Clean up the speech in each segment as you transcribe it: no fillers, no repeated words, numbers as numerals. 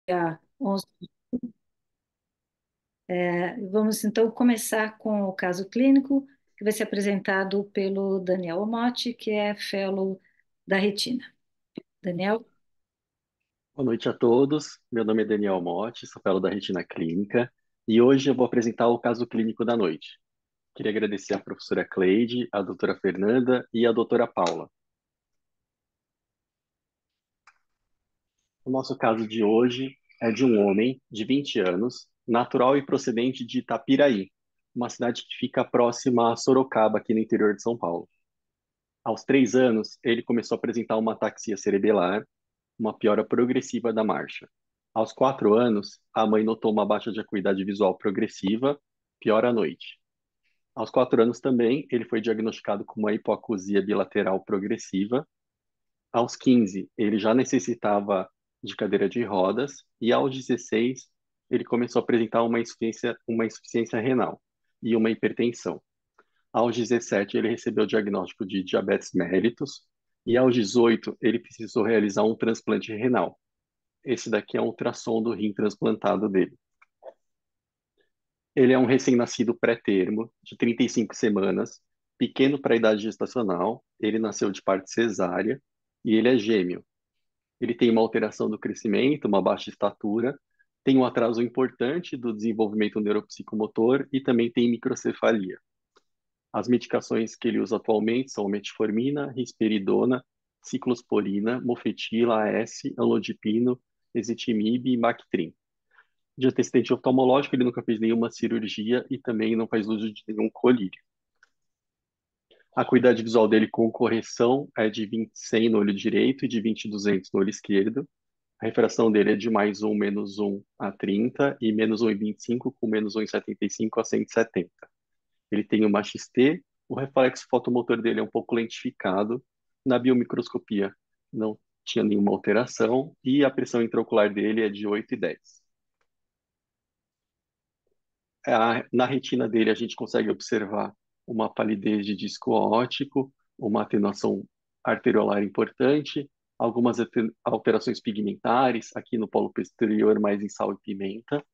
Dia 11. Vamos então começar com o caso clínico, que vai ser apresentado pelo Daniel Omotti, que é fellow da retina. Daniel, Boa noite a todos. Meu nome é Daniel Motti, sou fellow da Retina Clínica e hoje eu vou apresentar o caso clínico da noite. Queria agradecer à professora Cleide, à doutora Fernanda e à doutora Paula. O nosso caso de hoje é de um homem de 20 anos, natural e procedente de Itapiraí, uma cidade que fica próxima a Sorocaba, aqui no interior de São Paulo. Aos 3 anos, ele começou a apresentar uma ataxia cerebelar, uma piora progressiva da marcha. Aos 4 anos, a mãe notou uma baixa de acuidade visual progressiva, pior à noite. Aos 4 anos também, ele foi diagnosticado com uma hipoacusia bilateral progressiva. Aos 15, ele já necessitava de cadeira de rodas. E aos 16, ele começou a apresentar uma insuficiência renal e uma hipertensão. Aos 17, ele recebeu o diagnóstico de diabetes mellitus. E aos 18, ele precisou realizar um transplante renal. Esse daqui é um ultrassom do rim transplantado dele. Ele é um recém-nascido pré-termo, de 35 semanas, pequeno para a idade gestacional. Ele nasceu de parto cesárea e ele é gêmeo. Ele tem uma alteração do crescimento, uma baixa estatura, tem um atraso importante do desenvolvimento neuropsicomotor e também tem microcefalia. As medicações que ele usa atualmente são metformina, risperidona, ciclosporina, mofetil, AS, amlodipino, ezetimibe e Bactrim. De antecedente oftalmológico, ele nunca fez nenhuma cirurgia e também não faz uso de nenhum colírio. A acuidade visual dele com correção é de 20/100 no olho direito e de 20/200 no olho esquerdo. A refração dele é de -1, -1 a 30 e -1,25 com -1,75 a 170. Ele tem uma XT, o reflexo fotomotor dele é um pouco lentificado. Na biomicroscopia não tinha nenhuma alteração e a pressão intraocular dele é de 8 e 10. Na retina dele, a gente consegue observar uma palidez de disco óptico, uma atenuação arteriolar importante, algumas alterações pigmentares, aqui no polo posterior, mais em sal e pimenta.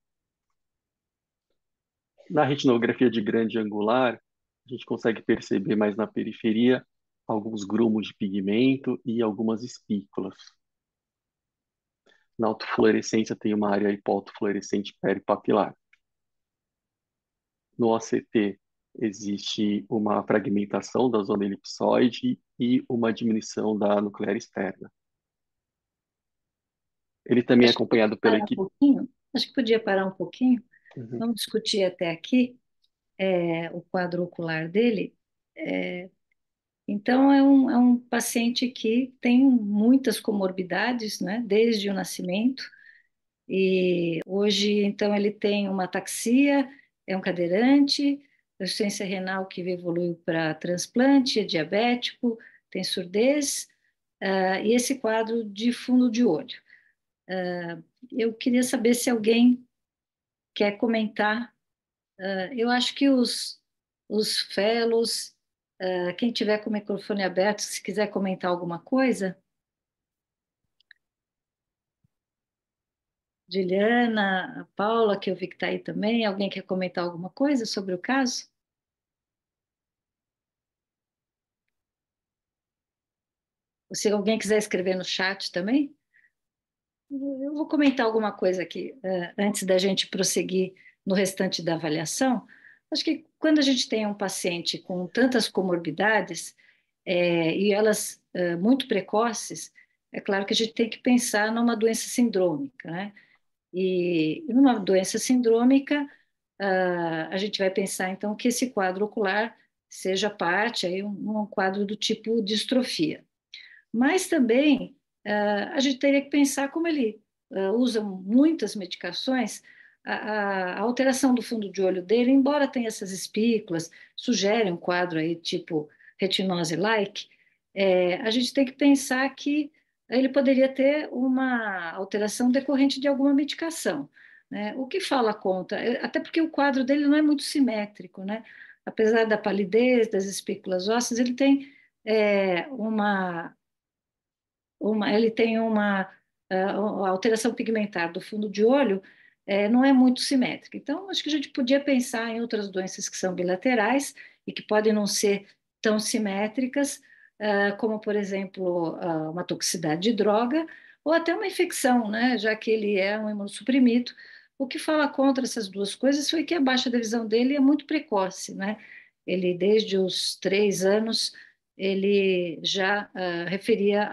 Na retinografia de grande angular, a gente consegue perceber mais na periferia alguns grumos de pigmento e algumas espículas. Na autofluorescência, tem uma área hipoautofluorescente peripapilar. No OCT, existe uma fragmentação da zona elipsoide e uma diminuição da nuclear externa. Ele também é acho que podia acompanhado pela parar um equipe. pouquinho. Acho que podia parar um pouquinho. Uhum. Vamos discutir até aqui o quadro ocular dele. Então, é um paciente que tem muitas comorbidades, né, desde o nascimento. E hoje, então, ele tem uma ataxia, é um cadeirante, insuficiência renal que evoluiu para transplante, é diabético, tem surdez, e esse quadro de fundo de olho. Eu queria saber se alguém quer comentar. Eu acho que os fellows, quem tiver com o microfone aberto, se quiser comentar alguma coisa, Juliana, a Paula, que eu vi que está aí também, alguém quer comentar alguma coisa sobre o caso? Ou se alguém quiser escrever no chat também, eu vou comentar alguma coisa aqui, antes da gente prosseguir no restante da avaliação. Acho que quando a gente tem um paciente com tantas comorbidades, e elas muito precoces, é claro que a gente tem que pensar numa doença sindrômica, né? E numa doença sindrômica, a gente vai pensar então que esse quadro ocular seja parte aí um quadro do tipo distrofia. Mas também a gente teria que pensar como ele usa muitas medicações, a alteração do fundo de olho dele, embora tenha essas espículas, sugere um quadro aí tipo retinose-like, a gente tem que pensar que ele poderia ter uma alteração decorrente de alguma medicação, né? O que fala contra, até porque o quadro dele não é muito simétrico, né? Apesar da palidez, das espículas ósseas, ele tem uma ele tem uma a alteração pigmentar do fundo de olho não é muito simétrica. Então, acho que a gente podia pensar em outras doenças que são bilaterais e que podem não ser tão simétricas, como, por exemplo, uma toxicidade de droga ou até uma infecção, né? Já que ele é um imunossuprimido. O que fala contra essas duas coisas foi que a baixa da visão dele é muito precoce, né? Ele, desde os 3 anos, ele já referia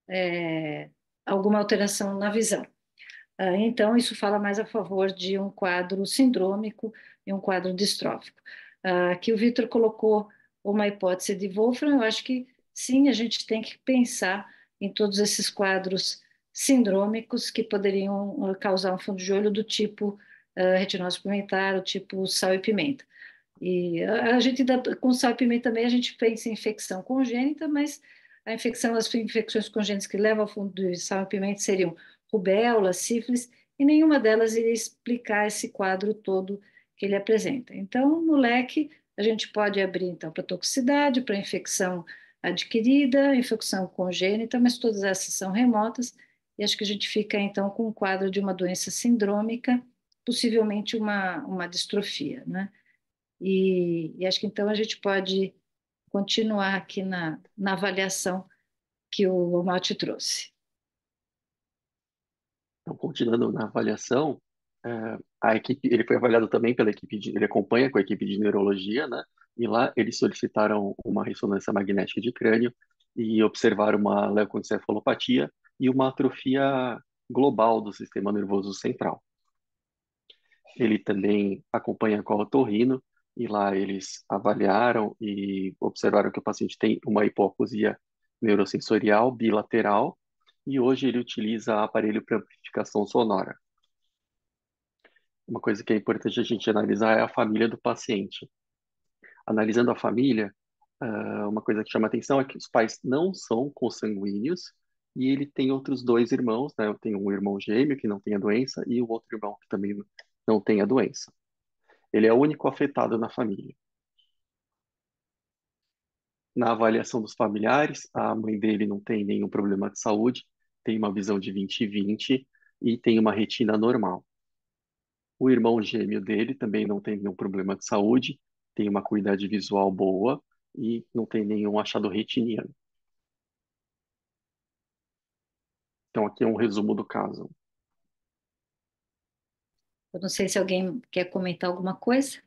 é, alguma alteração na visão. Então, isso fala mais a favor de um quadro sindrômico e um quadro distrófico. Que o Vitor colocou uma hipótese de Wolfram, eu acho que sim, a gente tem que pensar em todos esses quadros sindrômicos que poderiam causar um fundo de olho do tipo retinose pigmentar, o tipo sal e pimenta. E a gente com sal e pimenta também a gente pensa em infecção congênita, mas as infecções congênitas que levam ao fundo de sal e pimenta seriam rubéola, sífilis, e nenhuma delas iria explicar esse quadro todo que ele apresenta. Então, no leque, a gente pode abrir então para toxicidade, para infecção adquirida, infecção congênita, mas todas essas são remotas, e acho que a gente fica então com um quadro de uma doença sindrômica, possivelmente uma distrofia, né? E acho que então a gente pode continuar aqui na avaliação que o Malte trouxe. Então, continuando na avaliação, a equipe, ele foi avaliado também pela equipe ele acompanha com a equipe de neurologia, né? E lá eles solicitaram uma ressonância magnética de crânio e observaram uma leucoencefalopatia e uma atrofia global do sistema nervoso central. Ele também acompanha com a otorrino e lá eles avaliaram e observaram que o paciente tem uma hipoacusia neurosensorial bilateral e hoje ele utiliza aparelho para amplificação sonora. Uma coisa que é importante a gente analisar é a família do paciente. Analisando a família, uma coisa que chama atenção é que os pais não são consanguíneos e ele tem outros dois irmãos, né? Eu tenho um irmão gêmeo que não tem a doença e o outro irmão que também não tem a doença. Ele é o único afetado na família. Na avaliação dos familiares, a mãe dele não tem nenhum problema de saúde, tem uma visão de 20/20 e tem uma retina normal. O irmão gêmeo dele também não tem nenhum problema de saúde, tem uma acuidade visual boa e não tem nenhum achado retiniano. Então, aqui é um resumo do caso. Eu não sei se alguém quer comentar alguma coisa.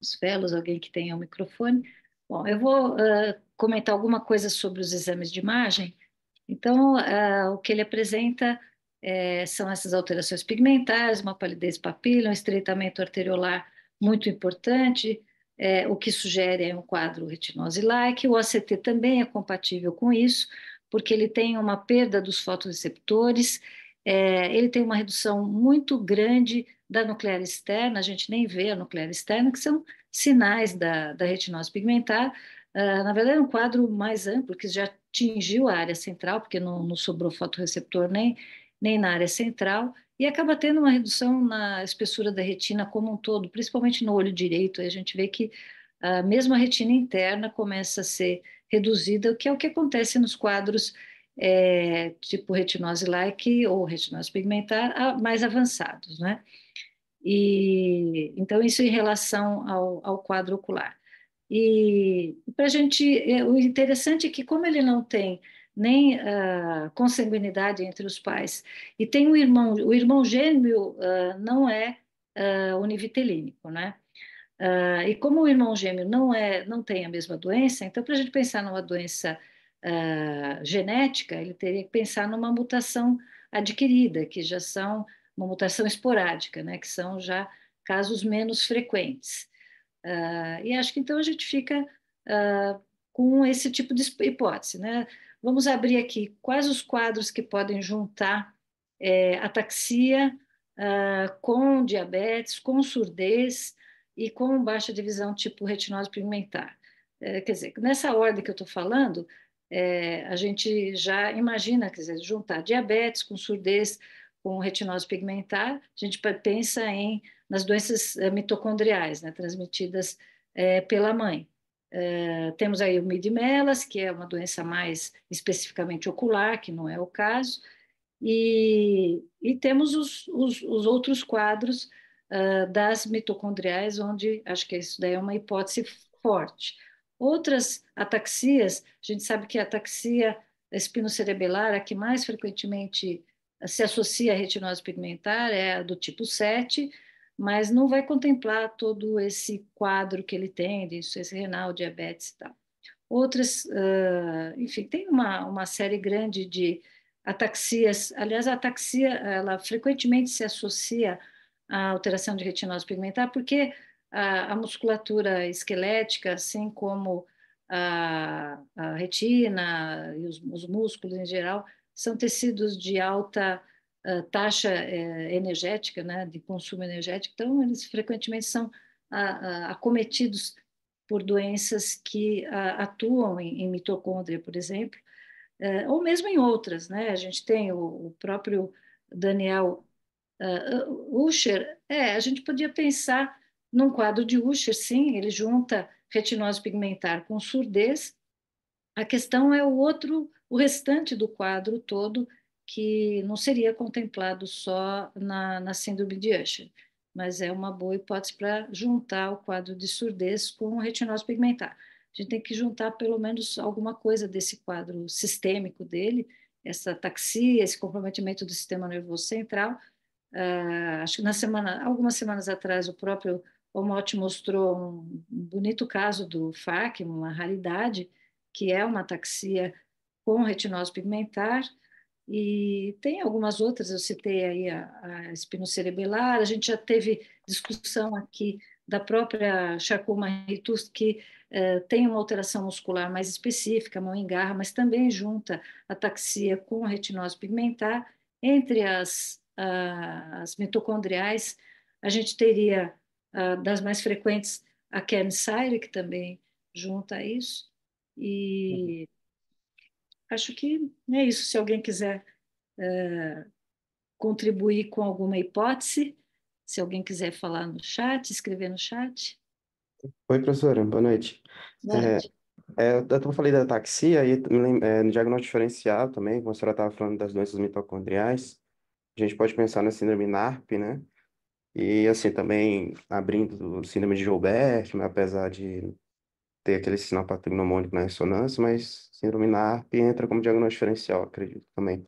Os fellows, alguém que tenha o microfone. Bom, eu vou comentar alguma coisa sobre os exames de imagem. Então, o que ele apresenta são essas alterações pigmentares, uma palidez papila, um estreitamento arteriolar muito importante, o que sugere um quadro retinose-like. O OCT também é compatível com isso, porque ele tem uma perda dos fotoreceptores, ele tem uma redução muito grande da nuclear externa, a gente nem vê a nuclear externa, que são sinais da retinose pigmentar. Na verdade, é um quadro mais amplo, que já atingiu a área central, porque não sobrou fotorreceptor nem na área central, e acaba tendo uma redução na espessura da retina como um todo, principalmente no olho direito. Aí a gente vê que mesmo a retina interna começa a ser reduzida, que é o que acontece nos quadros tipo retinose-like ou retinose pigmentar mais avançados, né? E então isso em relação ao quadro ocular. E para a gente, o interessante é que como ele não tem nem consanguinidade entre os pais e tem o irmão gêmeo não é univitelínico, né? E como o irmão gêmeo não tem a mesma doença, então para a gente pensar numa doença genética, ele teria que pensar numa mutação adquirida, que já são uma mutação esporádica, né? Que são já casos menos frequentes. E acho que então a gente fica com esse tipo de hipótese, né? Vamos abrir aqui quais os quadros que podem juntar ataxia com diabetes, com surdez e com baixa de visão tipo retinose pigmentar. Quer dizer, nessa ordem que eu estou falando, a gente já imagina, quer dizer, juntar diabetes com surdez, com retinose pigmentar, a gente pensa nas doenças mitocondriais, né, transmitidas pela mãe. Temos aí o Mid-Melas, que é uma doença mais especificamente ocular, que não é o caso, e temos os outros quadros das mitocondriais, onde acho que isso daí é uma hipótese forte. Outras ataxias, a gente sabe que a ataxia espinocerebelar, a que mais frequentemente se associa à retinose pigmentar, é a do tipo 7, mas não vai contemplar todo esse quadro que ele tem, de insuficiência renal, diabetes e tal. Outras, enfim, tem uma série grande de ataxias. Aliás, a ataxia, ela frequentemente se associa à alteração de retinose pigmentar, porque a musculatura esquelética, assim como a retina e os músculos em geral, são tecidos de alta taxa energética, né, de consumo energético, então eles frequentemente são acometidos por doenças que atuam em mitocôndria, por exemplo, ou mesmo em outras, né? A gente tem o próprio Daniel Usher, a gente podia pensar num quadro de Usher, sim, ele junta retinose pigmentar com surdez. A questão é o restante do quadro todo, que não seria contemplado só na síndrome de Usher, mas é uma boa hipótese para juntar o quadro de surdez com retinose pigmentar. A gente tem que juntar pelo menos alguma coisa desse quadro sistêmico dele, essa ataxia, esse comprometimento do sistema nervoso central. Acho que algumas semanas atrás, o próprio Omote mostrou um bonito caso do FAC, uma raridade, que é uma ataxia com retinose pigmentar, e tem algumas outras, eu citei aí a espinocerebelar, a gente já teve discussão aqui da própria Charcot-Marie-Tooth, que tem uma alteração muscular mais específica, mão em garra, mas também junta ataxia com retinose pigmentar. Entre as mitocondriais, a gente teria das mais frequentes a Kearney-Sayre, que também junta isso, Uhum. e acho que é isso. Se alguém quiser contribuir com alguma hipótese, se alguém quiser falar no chat, escrever no chat. Oi, professora, boa noite. Boa É, noite. eu falei da ataxia e no diagnóstico diferencial também, como a senhora estava falando das doenças mitocondriais, a gente pode pensar na síndrome NARP, né? E assim, também abrindo o síndrome de Joubert, né? Apesar de ter aquele sinal patognomônico na ressonância, mas síndrome NARP entra como diagnóstico diferencial, acredito também.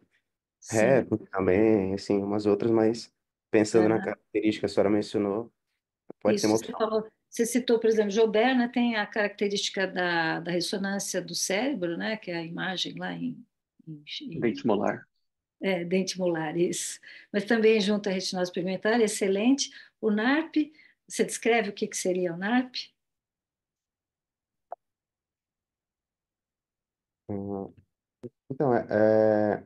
Sim. REP também, assim, umas outras, mas pensando na Aham. característica que a senhora mencionou, pode ser uma Isso, você opção. falou, você citou, por exemplo, Joubert, né, tem a característica da ressonância do cérebro, né, que é a imagem lá em Dente molar. dente molar, isso. Mas também junto à retinose pigmentar, excelente. O NARP, você descreve o que seria o NARP? Hum, Então, é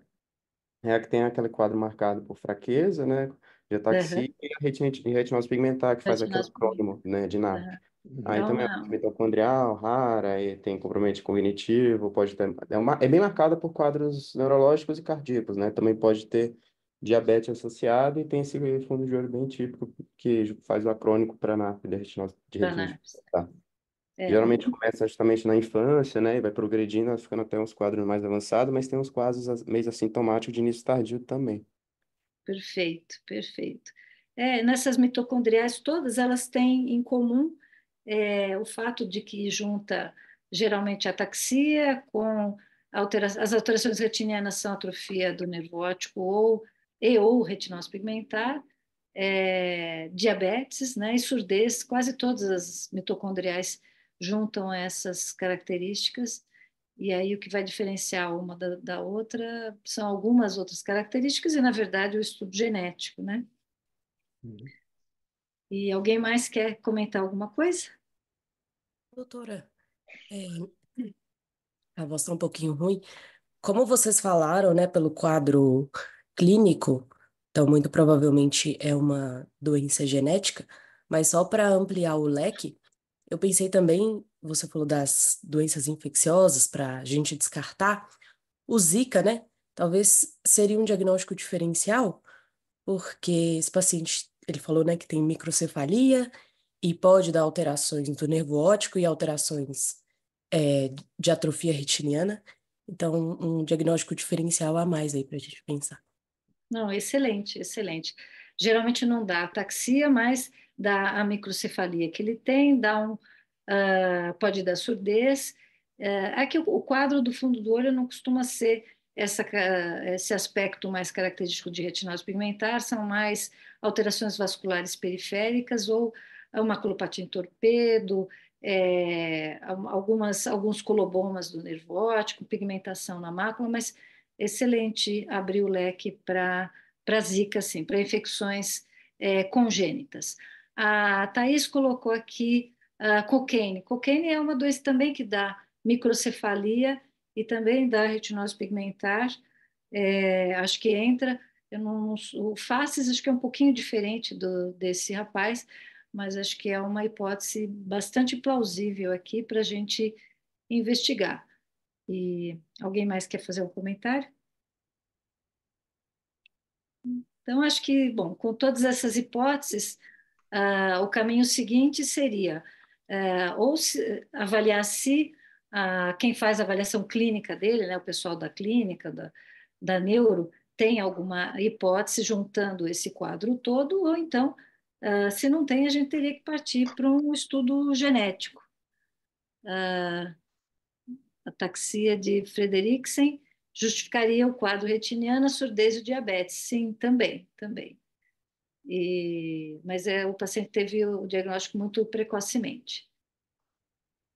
a que tem aquele quadro marcado por fraqueza, né, de Aham. ataxia e a retinose pigmentar, que faz aquele Retinose pigmentar. acrônimo, né, de NARP. Aham. Uhum. Aí É também é uma, mitocondrial, rara, e tem comprometimento cognitivo, pode ter, é bem marcada por quadros neurológicos e cardíacos, né, também pode ter diabetes associado e tem esse fundo de olho bem típico que faz o acrônico para NARP, de da retinose NARPS. pigmentar. É, Geralmente começa justamente na infância, né? E vai progredindo, vai ficando até uns quadros mais avançados, mas tem uns quadros meio assintomáticos de início tardio também. perfeito, perfeito. Nessas mitocondriais todas, elas têm em comum o fato de que junta geralmente ataxia com as alterações retinianas são atrofia do nervo óptico ou retinose pigmentar, diabetes, né, e surdez. Quase todas as mitocondriais juntam essas características. E aí o que vai diferenciar uma da outra são algumas outras características e, na verdade, o estudo genético, né? Uhum. E alguém mais quer comentar alguma coisa? Doutora, é, a voz está um pouquinho ruim. Como vocês falaram, né, pelo quadro clínico, então muito provavelmente é uma doença genética, mas só para ampliar o leque, eu pensei também, você falou das doenças infecciosas, para a gente descartar, o Zika, né? Talvez seria um diagnóstico diferencial, porque esse paciente, ele falou, né, que tem microcefalia e pode dar alterações do nervo óptico e alterações de atrofia retiniana. Então, um diagnóstico diferencial a mais aí para a gente pensar. Não, excelente, excelente. Geralmente não dá ataxia, mas dá a microcefalia que ele tem, pode dar surdez. Aqui o quadro do fundo do olho não costuma ser esse aspecto mais característico de retinose pigmentar, são mais alterações vasculares periféricas ou a maculopatia em torpedo, alguns colobomas do nervo óptico, pigmentação na mácula, mas excelente abrir o leque para zika, assim, para infecções congênitas. A Thaís colocou aqui cocaine. Cocaine é uma doença também que dá microcefalia e também dá retinose pigmentar. Acho que entra. O FACES acho que é um pouquinho diferente desse rapaz, mas acho que é uma hipótese bastante plausível aqui para a gente investigar. E alguém mais quer fazer um comentário? Então, acho que, bom, com todas essas hipóteses, o caminho seguinte seria avaliar se quem faz a avaliação clínica dele, né, o pessoal da clínica, da neuro, tem alguma hipótese juntando esse quadro todo, ou então, se não tem, a gente teria que partir para um estudo genético. Ataxia de Frederiksen justificaria o quadro retiniano, a surdez e o diabetes. Sim, também, também. Mas o paciente teve o diagnóstico muito precocemente.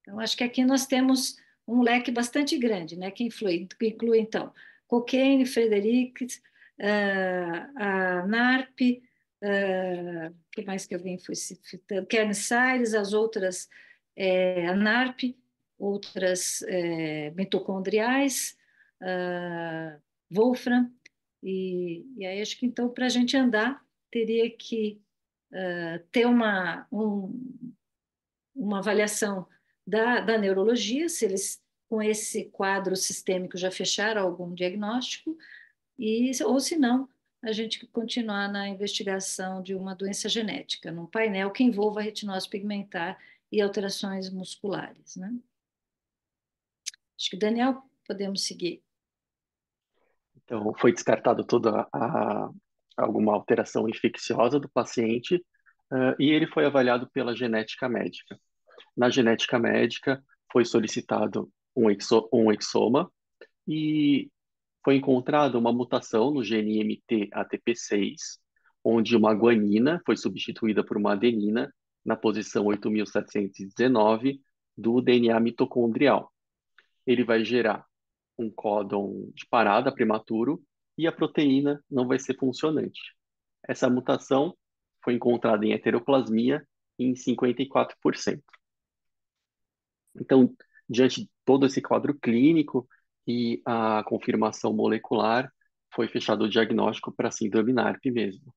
Então, acho que aqui nós temos um leque bastante grande, né, que inclui então, Cocaine, Fredericks, a NARP, que mais que alguém foi citando? Kearns-Sayres, as outras, a NARP, outras mitocondriais, Wolfram, e aí acho que então, para a gente andar, teria que ter uma avaliação da neurologia, se eles, com esse quadro sistêmico, já fecharam algum diagnóstico, ou se não, a gente continuar na investigação de uma doença genética, num painel que envolva retinose pigmentar e alterações musculares, né? Acho que, Daniel, podemos seguir. Então, foi descartado alguma alteração infecciosa do paciente, e ele foi avaliado pela genética médica. Na genética médica, foi solicitado um exoma e foi encontrada uma mutação no gene MT-ATP6, onde uma guanina foi substituída por uma adenina na posição 8.719 do DNA mitocondrial. Ele vai gerar um códon de parada prematuro e a proteína não vai ser funcionante. Essa mutação foi encontrada em heteroplasmia em 54%. Então, diante de todo esse quadro clínico e a confirmação molecular, foi fechado o diagnóstico para síndrome NARP mesmo.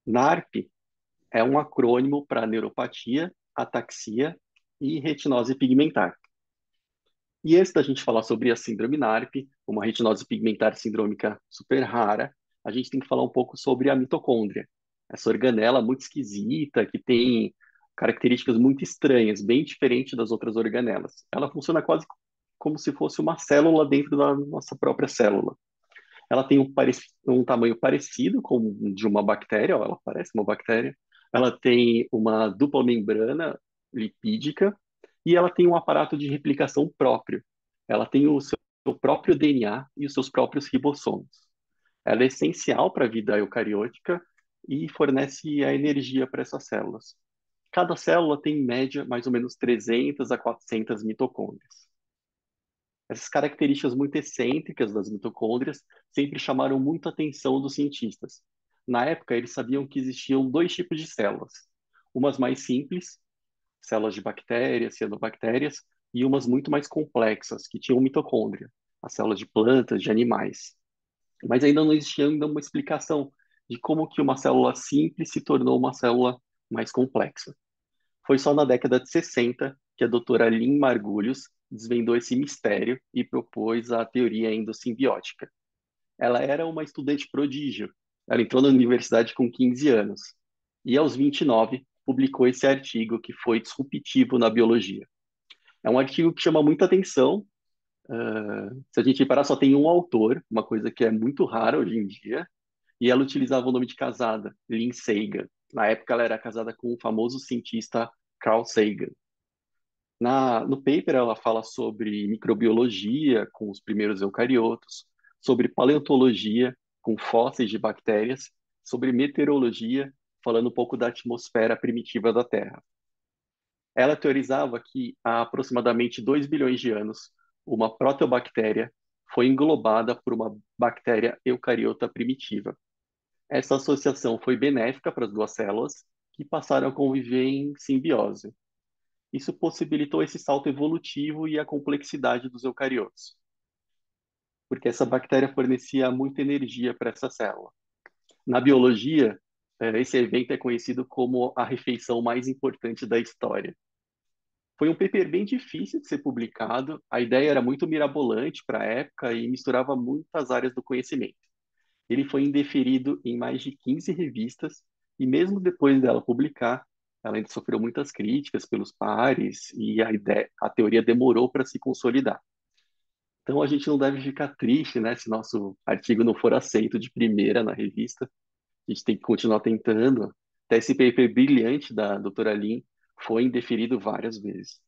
NARP é um acrônimo para neuropatia, ataxia e retinose pigmentar. E antes da gente falar sobre a síndrome NARP, uma retinose pigmentar sindrômica super rara, a gente tem que falar um pouco sobre a mitocôndria. Essa organela muito esquisita, que tem características muito estranhas, bem diferente das outras organelas. Ela funciona quase como se fosse uma célula dentro da nossa própria célula. Ela tem um tamanho parecido com o de uma bactéria, ó, ela parece uma bactéria. Ela tem uma dupla membrana lipídica e ela tem um aparato de replicação próprio. Ela tem o seu próprio DNA e os seus próprios ribossomos. Ela é essencial para a vida eucariótica e fornece a energia para essas células. Cada célula tem, em média, mais ou menos 300 a 400 mitocôndrias. Essas características muito excêntricas das mitocôndrias sempre chamaram muito a atenção dos cientistas. Na época, eles sabiam que existiam dois tipos de células. Umas mais simples, células de bactérias, cianobactérias, e umas muito mais complexas, que tinham mitocôndria, as células de plantas, de animais. Mas ainda não existia ainda uma explicação de como que uma célula simples se tornou uma célula mais complexa. Foi só na década de 60 que a doutora Lynn Margulies desvendou esse mistério e propôs a teoria endossimbiótica. Ela era uma estudante prodígio. Ela entrou na universidade com 15 anos e, aos 29, publicou esse artigo que foi disruptivo na biologia. É um artigo que chama muita atenção. Se a gente reparar, só tem um autor, uma coisa que é muito rara hoje em dia, e ela utilizava o nome de casada, Lynn Sagan. Na época, ela era casada com o famoso cientista Carl Sagan. No paper, ela fala sobre microbiologia com os primeiros eucariotos, sobre paleontologia com fósseis de bactérias, sobre meteorologia, falando um pouco da atmosfera primitiva da Terra. Ela teorizava que há aproximadamente 2 bilhões de anos, uma proteobactéria foi englobada por uma bactéria eucariota primitiva. Essa associação foi benéfica para as duas células, que passaram a conviver em simbiose. Isso possibilitou esse salto evolutivo e a complexidade dos eucariotos, porque essa bactéria fornecia muita energia para essa célula. Na biologia, esse evento é conhecido como a refeição mais importante da história. Foi um paper bem difícil de ser publicado, a ideia era muito mirabolante para a época e misturava muitas áreas do conhecimento. Ele foi indeferido em mais de 15 revistas e mesmo depois dela publicar, ela ainda sofreu muitas críticas pelos pares e a teoria demorou para se consolidar. Então a gente não deve ficar triste, né, se nosso artigo não for aceito de primeira na revista. A gente tem que continuar tentando. Até esse paper brilhante da doutora Lin foi indeferido várias vezes.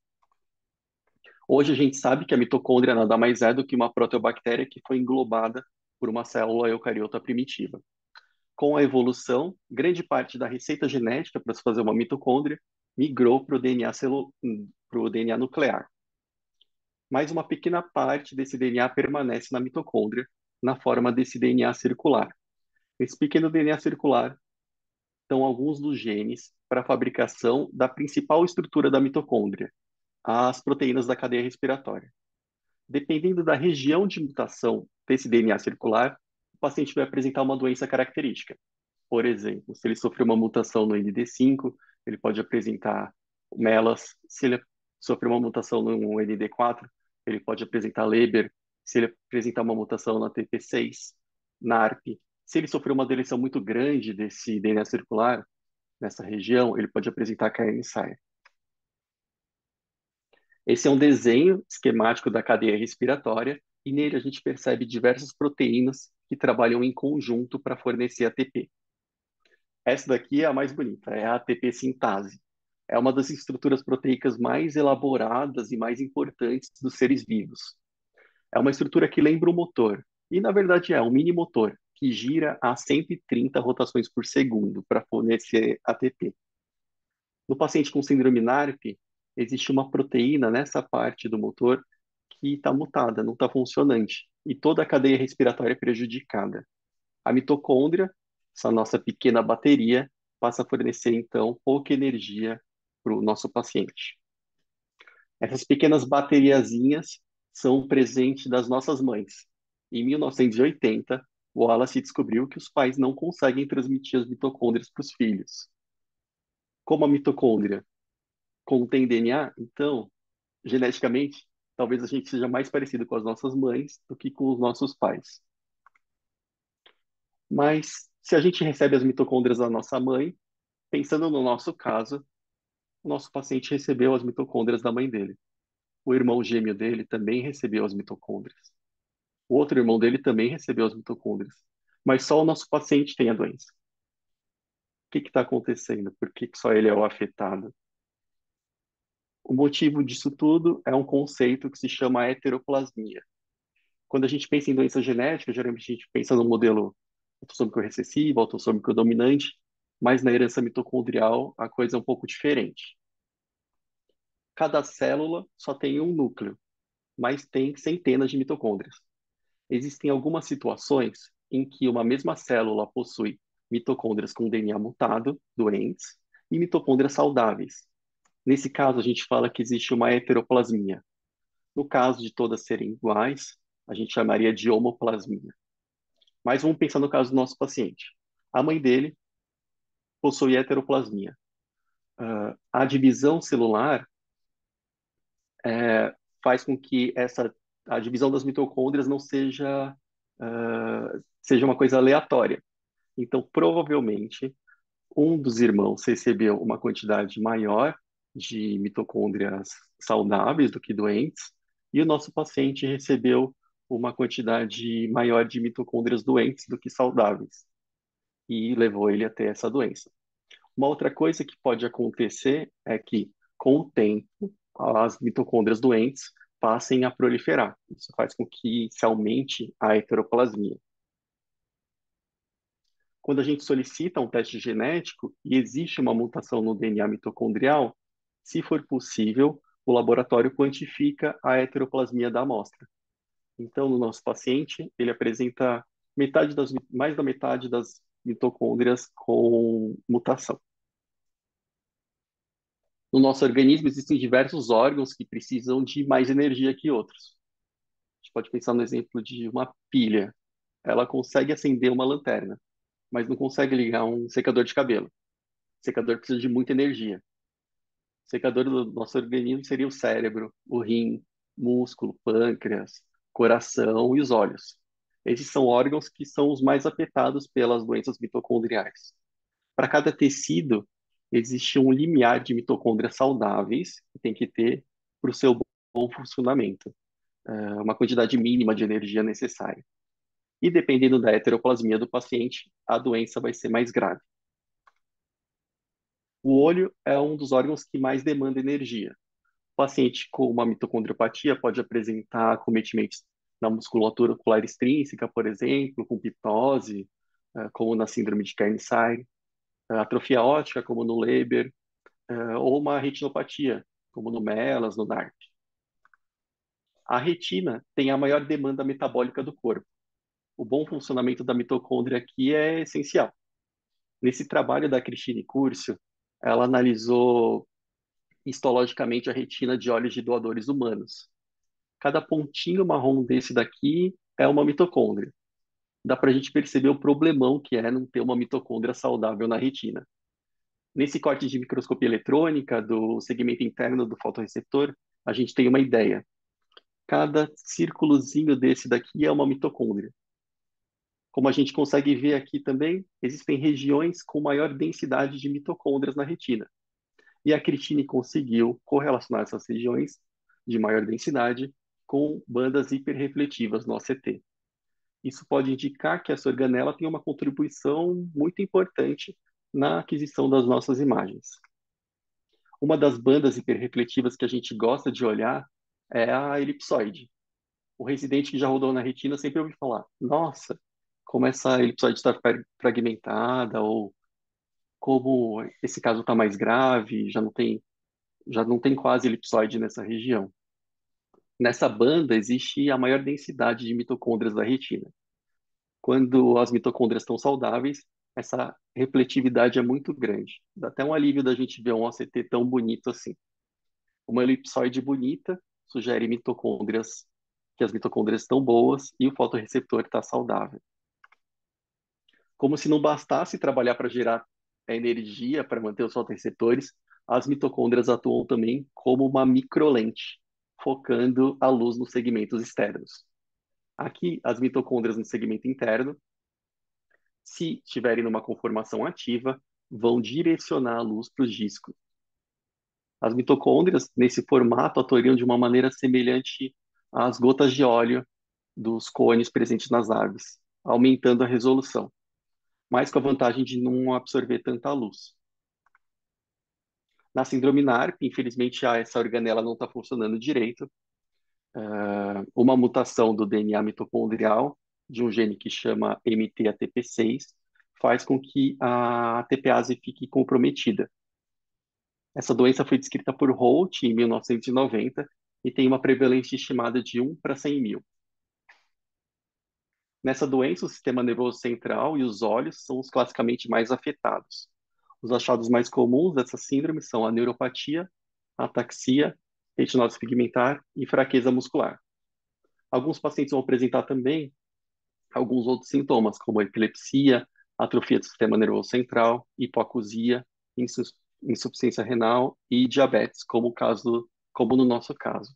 Hoje a gente sabe que a mitocôndria nada mais é do que uma proteobactéria que foi englobada por uma célula eucariota primitiva. Com a evolução, grande parte da receita genética para se fazer uma mitocôndria migrou para o DNA nuclear. Mas uma pequena parte desse DNA permanece na mitocôndria, na forma desse DNA circular. Esse pequeno DNA circular estão alguns dos genes para a fabricação da principal estrutura da mitocôndria, as proteínas da cadeia respiratória. Dependendo da região de mutação desse DNA circular, o paciente vai apresentar uma doença característica. Por exemplo, se ele sofreu uma mutação no ND5, ele pode apresentar MELAS. Se ele sofreu uma mutação no ND4, ele pode apresentar Leber. Se ele apresentar uma mutação na TP6, NARP. Se ele sofreu uma deleção muito grande desse DNA circular, nessa região, ele pode apresentar Kearney-Sayre. Esse é um desenho esquemático da cadeia respiratória e nele a gente percebe diversas proteínas que trabalham em conjunto para fornecer ATP. Essa daqui é a mais bonita, é a ATP sintase. É uma das estruturas proteicas mais elaboradas e mais importantes dos seres vivos. É uma estrutura que lembra um motor, e na verdade é um mini motor que gira a 130 rotações por segundo para fornecer ATP. No paciente com síndrome NARP, existe uma proteína nessa parte do motor que está mutada, não está funcionante, e toda a cadeia respiratória é prejudicada. A mitocôndria, essa nossa pequena bateria, passa a fornecer, então, pouca energia para o nosso paciente. Essas pequenas bateriazinhas são presentes das nossas mães. Em 1980, Wallace descobriu que os pais não conseguem transmitir as mitocôndrias para os filhos. Como a mitocôndria contém DNA, então, geneticamente, talvez a gente seja mais parecido com as nossas mães do que com os nossos pais. Mas se a gente recebe as mitocôndrias da nossa mãe, pensando no nosso caso, o nosso paciente recebeu as mitocôndrias da mãe dele. O irmão gêmeo dele também recebeu as mitocôndrias. O outro irmão dele também recebeu as mitocôndrias. Mas só o nosso paciente tem a doença. O que está acontecendo? Por que só ele é o afetado? O motivo disso tudo é um conceito que se chama heteroplasmia. Quando a gente pensa em doença genética, geralmente a gente pensa no modelo autossômico recessivo, autossômico dominante, mas na herança mitocondrial a coisa é um pouco diferente. Cada célula só tem um núcleo, mas tem centenas de mitocôndrias. Existem algumas situações em que uma mesma célula possui mitocôndrias com DNA mutado, doentes, e mitocôndrias saudáveis. Nesse caso, a gente fala que existe uma heteroplasmia. No caso de todas serem iguais, a gente chamaria de homoplasmia. Mas vamos pensar no caso do nosso paciente. A mãe dele possui heteroplasmia. A divisão celular faz com que a divisão das mitocôndrias não seja uma coisa aleatória. Então, provavelmente, um dos irmãos recebeu uma quantidade maior de mitocôndrias saudáveis do que doentes, e o nosso paciente recebeu uma quantidade maior de mitocôndrias doentes do que saudáveis, e levou ele a ter essa doença. Uma outra coisa que pode acontecer é que, com o tempo, as mitocôndrias doentes passem a proliferar. Isso faz com que se aumente a heteroplasmia. Quando a gente solicita um teste genético e existe uma mutação no DNA mitocondrial, se for possível, o laboratório quantifica a heteroplasmia da amostra. Então, no nosso paciente, ele apresenta mais da metade das mitocôndrias com mutação. No nosso organismo existem diversos órgãos que precisam de mais energia que outros. A gente pode pensar no exemplo de uma pilha. Ela consegue acender uma lanterna, mas não consegue ligar um secador de cabelo. O secador precisa de muita energia. O secador do nosso organismo seria o cérebro, o rim, músculo, pâncreas, coração e os olhos. Esses são órgãos que são os mais afetados pelas doenças mitocondriais. Para cada tecido, existe um limiar de mitocôndrias saudáveis que tem que ter para o seu bom funcionamento, uma quantidade mínima de energia necessária. E dependendo da heteroplasmia do paciente, a doença vai ser mais grave. O olho é um dos órgãos que mais demanda energia. O paciente com uma mitocondriopatia pode apresentar acometimentos na musculatura ocular extrínseca, por exemplo, com ptose, como na síndrome de Kearney-Sayre, atrofia óptica, como no Leber, ou uma retinopatia, como no MELAS, no NARP. A retina tem a maior demanda metabólica do corpo. O bom funcionamento da mitocôndria aqui é essencial. Nesse trabalho da Cristine Curcio, ela analisou histologicamente a retina de olhos de doadores humanos. Cada pontinho marrom desse daqui é uma mitocôndria. Dá para a gente perceber o problemão que é não ter uma mitocôndria saudável na retina. Nesse corte de microscopia eletrônica do segmento interno do fotorreceptor, a gente tem uma ideia. Cada círculozinho desse daqui é uma mitocôndria. Como a gente consegue ver aqui também, existem regiões com maior densidade de mitocôndrias na retina. E a Cristine conseguiu correlacionar essas regiões de maior densidade com bandas hiperrefletivas no OCT. Isso pode indicar que essa organela tem uma contribuição muito importante na aquisição das nossas imagens. Uma das bandas hiperrefletivas que a gente gosta de olhar é a elipsoide. O residente que já rodou na retina sempre ouve falar: nossa, como essa elipsoide está fragmentada, ou como esse caso está mais grave, já não tem quase elipsoide nessa região. Nessa banda existe a maior densidade de mitocôndrias da retina. Quando as mitocôndrias estão saudáveis, essa refletividade é muito grande. Dá até um alívio da gente ver um OCT tão bonito assim. Uma elipsoide bonita sugere mitocôndrias, que as mitocôndrias estão boas e o fotorreceptor está saudável. Como se não bastasse trabalhar para gerar energia para manter os fotorreceptores, as mitocôndrias atuam também como uma microlente, focando a luz nos segmentos externos. Aqui, as mitocôndrias no segmento interno, se estiverem numa conformação ativa, vão direcionar a luz para os discos. As mitocôndrias, nesse formato, atuariam de uma maneira semelhante às gotas de óleo dos cones presentes nas aves, aumentando a resolução, mas com a vantagem de não absorver tanta luz. Na síndrome NARP, infelizmente, essa organela não está funcionando direito. Uma mutação do DNA mitocondrial de um gene que chama MTATP6 faz com que a ATPase fique comprometida. Essa doença foi descrita por Holt em 1990 e tem uma prevalência estimada de 1 para 100 mil. Nessa doença, o sistema nervoso central e os olhos são os classicamente mais afetados. Os achados mais comuns dessa síndrome são a neuropatia, a ataxia, retinose pigmentar e fraqueza muscular. Alguns pacientes vão apresentar também alguns outros sintomas, como epilepsia, atrofia do sistema nervoso central, hipoacusia, insuficiência renal e diabetes, como no nosso caso.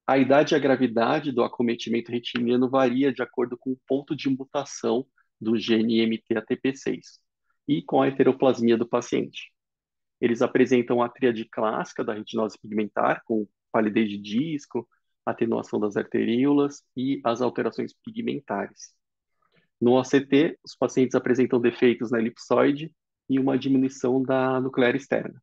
A idade e a gravidade do acometimento retiniano varia de acordo com o ponto de mutação do gene MTATP6 e com a heteroplasmia do paciente. Eles apresentam a tríade clássica da retinose pigmentar, com palidez de disco, atenuação das arteríolas e as alterações pigmentares. No OCT, os pacientes apresentam defeitos na elipsoide e uma diminuição da nuclear externa.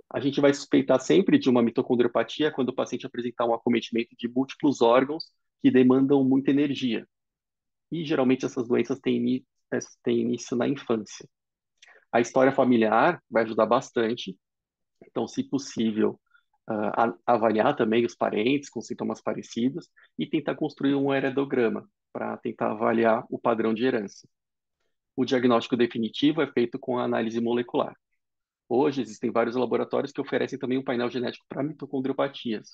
A gente vai suspeitar sempre de uma mitocondriopatia quando o paciente apresentar um acometimento de múltiplos órgãos que demandam muita energia. E geralmente essas doenças têm início na infância. A história familiar vai ajudar bastante. Então, se possível, avaliar também os parentes com sintomas parecidos e tentar construir um heredograma para tentar avaliar o padrão de herança. O diagnóstico definitivo é feito com a análise molecular. Hoje, existem vários laboratórios que oferecem também um painel genético para mitocondriopatias.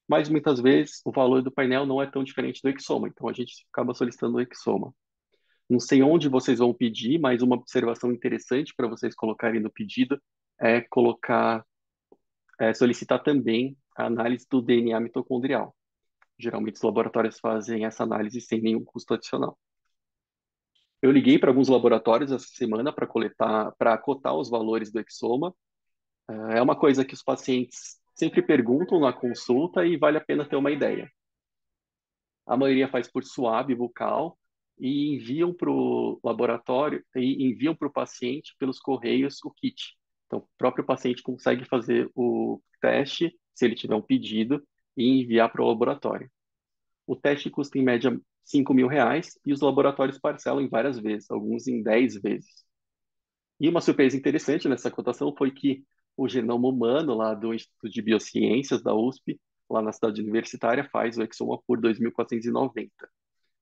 Mas, muitas vezes, o valor do painel não é tão diferente do exoma, então a gente acaba solicitando o exoma. Não sei onde vocês vão pedir, mas uma observação interessante para vocês colocarem no pedido é solicitar também a análise do DNA mitocondrial. Geralmente os laboratórios fazem essa análise sem nenhum custo adicional. Eu liguei para alguns laboratórios essa semana para cotar os valores do exoma. É uma coisa que os pacientes sempre perguntam na consulta e vale a pena ter uma ideia. A maioria faz por suave bucal e enviam para o laboratório e enviam para o paciente pelos correios o kit. Então, o próprio paciente consegue fazer o teste, se ele tiver um pedido, e enviar para o laboratório. O teste custa em média R$ 5.000 e os laboratórios parcelam em várias vezes, alguns em 10 vezes. E uma surpresa interessante nessa cotação foi que o genoma humano lá do Instituto de Biociências da USP, lá na cidade universitária, faz o exoma por 2.490.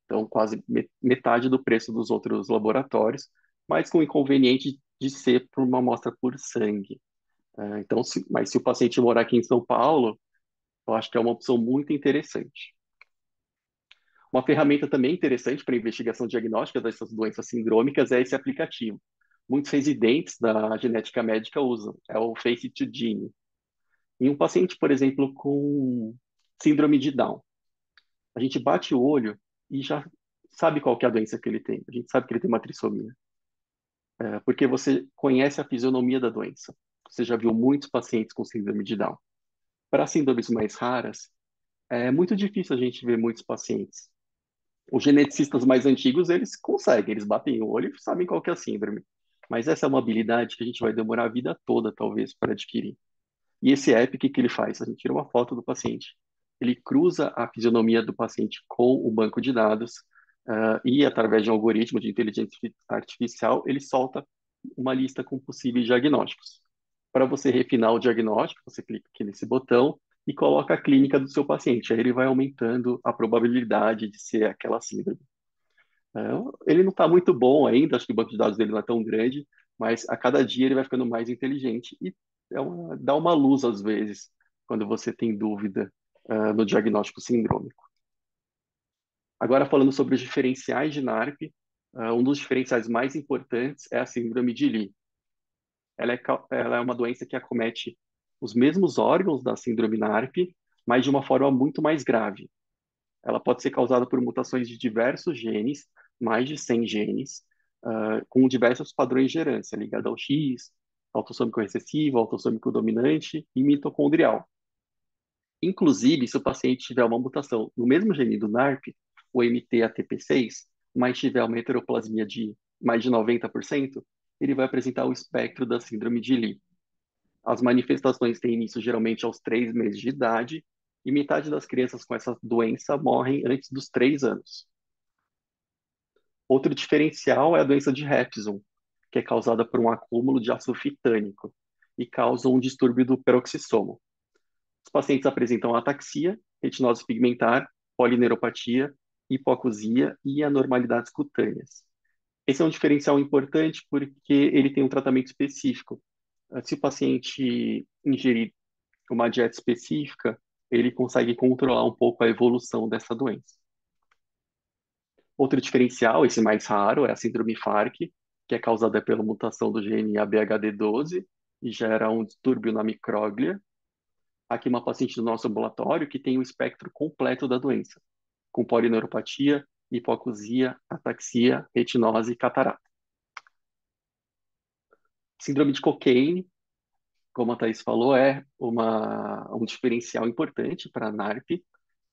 Então, quase metade do preço dos outros laboratórios, mas com o inconveniente de ser por uma amostra por sangue. Então, mas se o paciente morar aqui em São Paulo, eu acho que é uma opção muito interessante. Uma ferramenta também interessante para investigação diagnóstica dessas doenças sindrômicas é esse aplicativo. Muitos residentes da genética médica usam, é o Face2Gene. Em um paciente, por exemplo, com síndrome de Down, a gente bate o olho e já sabe qual que é a doença que ele tem. A gente sabe que ele tem uma trissomia. Porque você conhece a fisionomia da doença. Você já viu muitos pacientes com síndrome de Down. Para síndromes mais raras, é muito difícil a gente ver muitos pacientes. Os geneticistas mais antigos, eles conseguem, eles batem o olho e sabem qual que é a síndrome. Mas essa é uma habilidade que a gente vai demorar a vida toda, talvez, para adquirir. E esse app, o que que ele faz? A gente tira uma foto do paciente. Ele cruza a fisionomia do paciente com o banco de dados e, através de um algoritmo de inteligência artificial, ele solta uma lista com possíveis diagnósticos. Para você refinar o diagnóstico, você clica aqui nesse botão e coloca a clínica do seu paciente. Aí ele vai aumentando a probabilidade de ser aquela síndrome. Ele não está muito bom ainda, acho que o banco de dados dele não é tão grande, mas a cada dia ele vai ficando mais inteligente e dá uma luz às vezes quando você tem dúvida no diagnóstico sindrômico. Agora falando sobre os diferenciais de NARP, um dos diferenciais mais importantes é a síndrome de Lee. Ela é uma doença que acomete os mesmos órgãos da síndrome NARP, mas de uma forma muito mais grave. Ela pode ser causada por mutações de diversos genes, mais de 100 genes, com diversos padrões de herança, ligado ao X, autossômico recessivo, autossômico dominante e mitocondrial. Inclusive, se o paciente tiver uma mutação no mesmo gene do NARP, o MTATP6, mas tiver uma heteroplasmia de mais de 90%, ele vai apresentar o espectro da síndrome de Lee. As manifestações têm início geralmente aos 3 meses de idade e metade das crianças com essa doença morrem antes dos 3 anos. Outro diferencial é a doença de Refson, que é causada por um acúmulo de ácido fitânico e causa um distúrbio do peroxissomo. Os pacientes apresentam ataxia, retinose pigmentar, polineuropatia, hipoacusia e anormalidades cutâneas. Esse é um diferencial importante porque ele tem um tratamento específico. Se o paciente ingerir uma dieta específica, ele consegue controlar um pouco a evolução dessa doença. Outro diferencial, esse mais raro, é a síndrome FARC, que é causada pela mutação do gene ABHD12 e gera um distúrbio na micróglia. Aqui uma paciente do nosso ambulatório que tem o espectro completo da doença, com polineuropatia, hipoacusia, ataxia, retinose e catarata. Síndrome de Cockayne, como a Thais falou, é um diferencial importante para a NARP.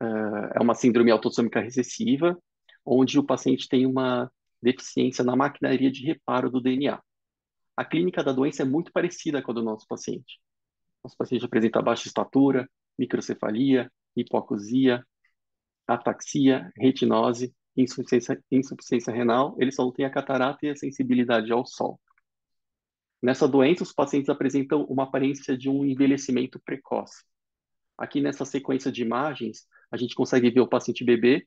É uma síndrome autossômica recessiva, onde o paciente tem uma deficiência na maquinaria de reparo do DNA. A clínica da doença é muito parecida com a do nosso paciente. Nosso paciente apresenta baixa estatura, microcefalia, hipoacusia, ataxia, retinose, insuficiência renal. Ele só não tem a catarata e a sensibilidade ao sol. Nessa doença, os pacientes apresentam uma aparência de um envelhecimento precoce. Aqui nessa sequência de imagens, a gente consegue ver o paciente bebê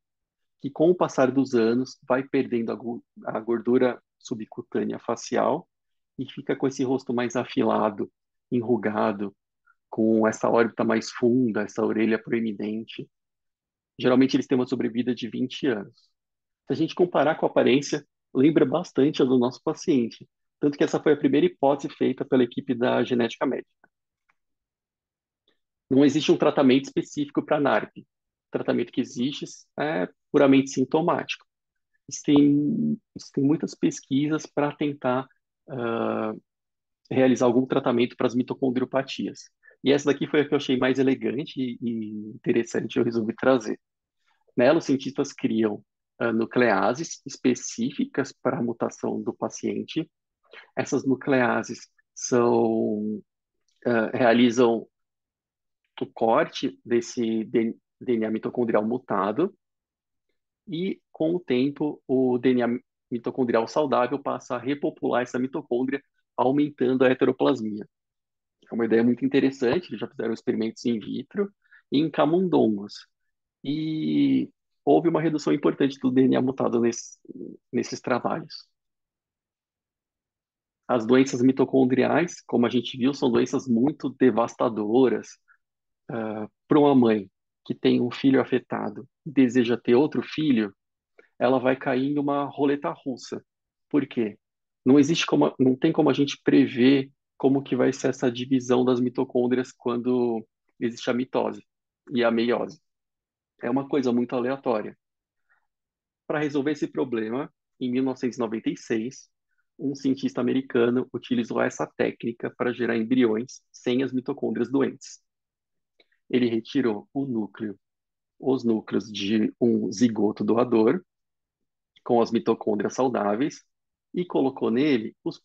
que, com o passar dos anos, vai perdendo a gordura subcutânea facial e fica com esse rosto mais afilado, enrugado, com essa órbita mais funda, essa orelha proeminente. Geralmente eles têm uma sobrevida de 20 anos. Se a gente comparar com a aparência, lembra bastante a do nosso paciente. Tanto que essa foi a primeira hipótese feita pela equipe da genética médica. Não existe um tratamento específico para NARP. O tratamento que existe é puramente sintomático. Existem muitas pesquisas para tentar realizar algum tratamento para as mitocondriopatias. E essa daqui foi a que eu achei mais elegante e interessante, eu resolvi trazer. Nela, os cientistas criam nucleases específicas para a mutação do paciente. Essas nucleases realizam o corte desse DNA mitocondrial mutado e, com o tempo, o DNA mitocondrial saudável passa a repopular essa mitocôndria, aumentando a heteroplasmia. É uma ideia muito interessante, eles já fizeram experimentos in vitro e em camundongos. E houve uma redução importante do DNA mutado nesses trabalhos. As doenças mitocondriais, como a gente viu, são doenças muito devastadoras. Para uma mãe que tem um filho afetado e deseja ter outro filho, ela vai cair em uma roleta russa. Por quê? Não tem como a gente prever como que vai ser essa divisão das mitocôndrias quando existe a mitose e a meiose. É uma coisa muito aleatória. Para resolver esse problema, em 1996, um cientista americano utilizou essa técnica para gerar embriões sem as mitocôndrias doentes. Ele retirou os núcleos de um zigoto doador com as mitocôndrias saudáveis e colocou nele os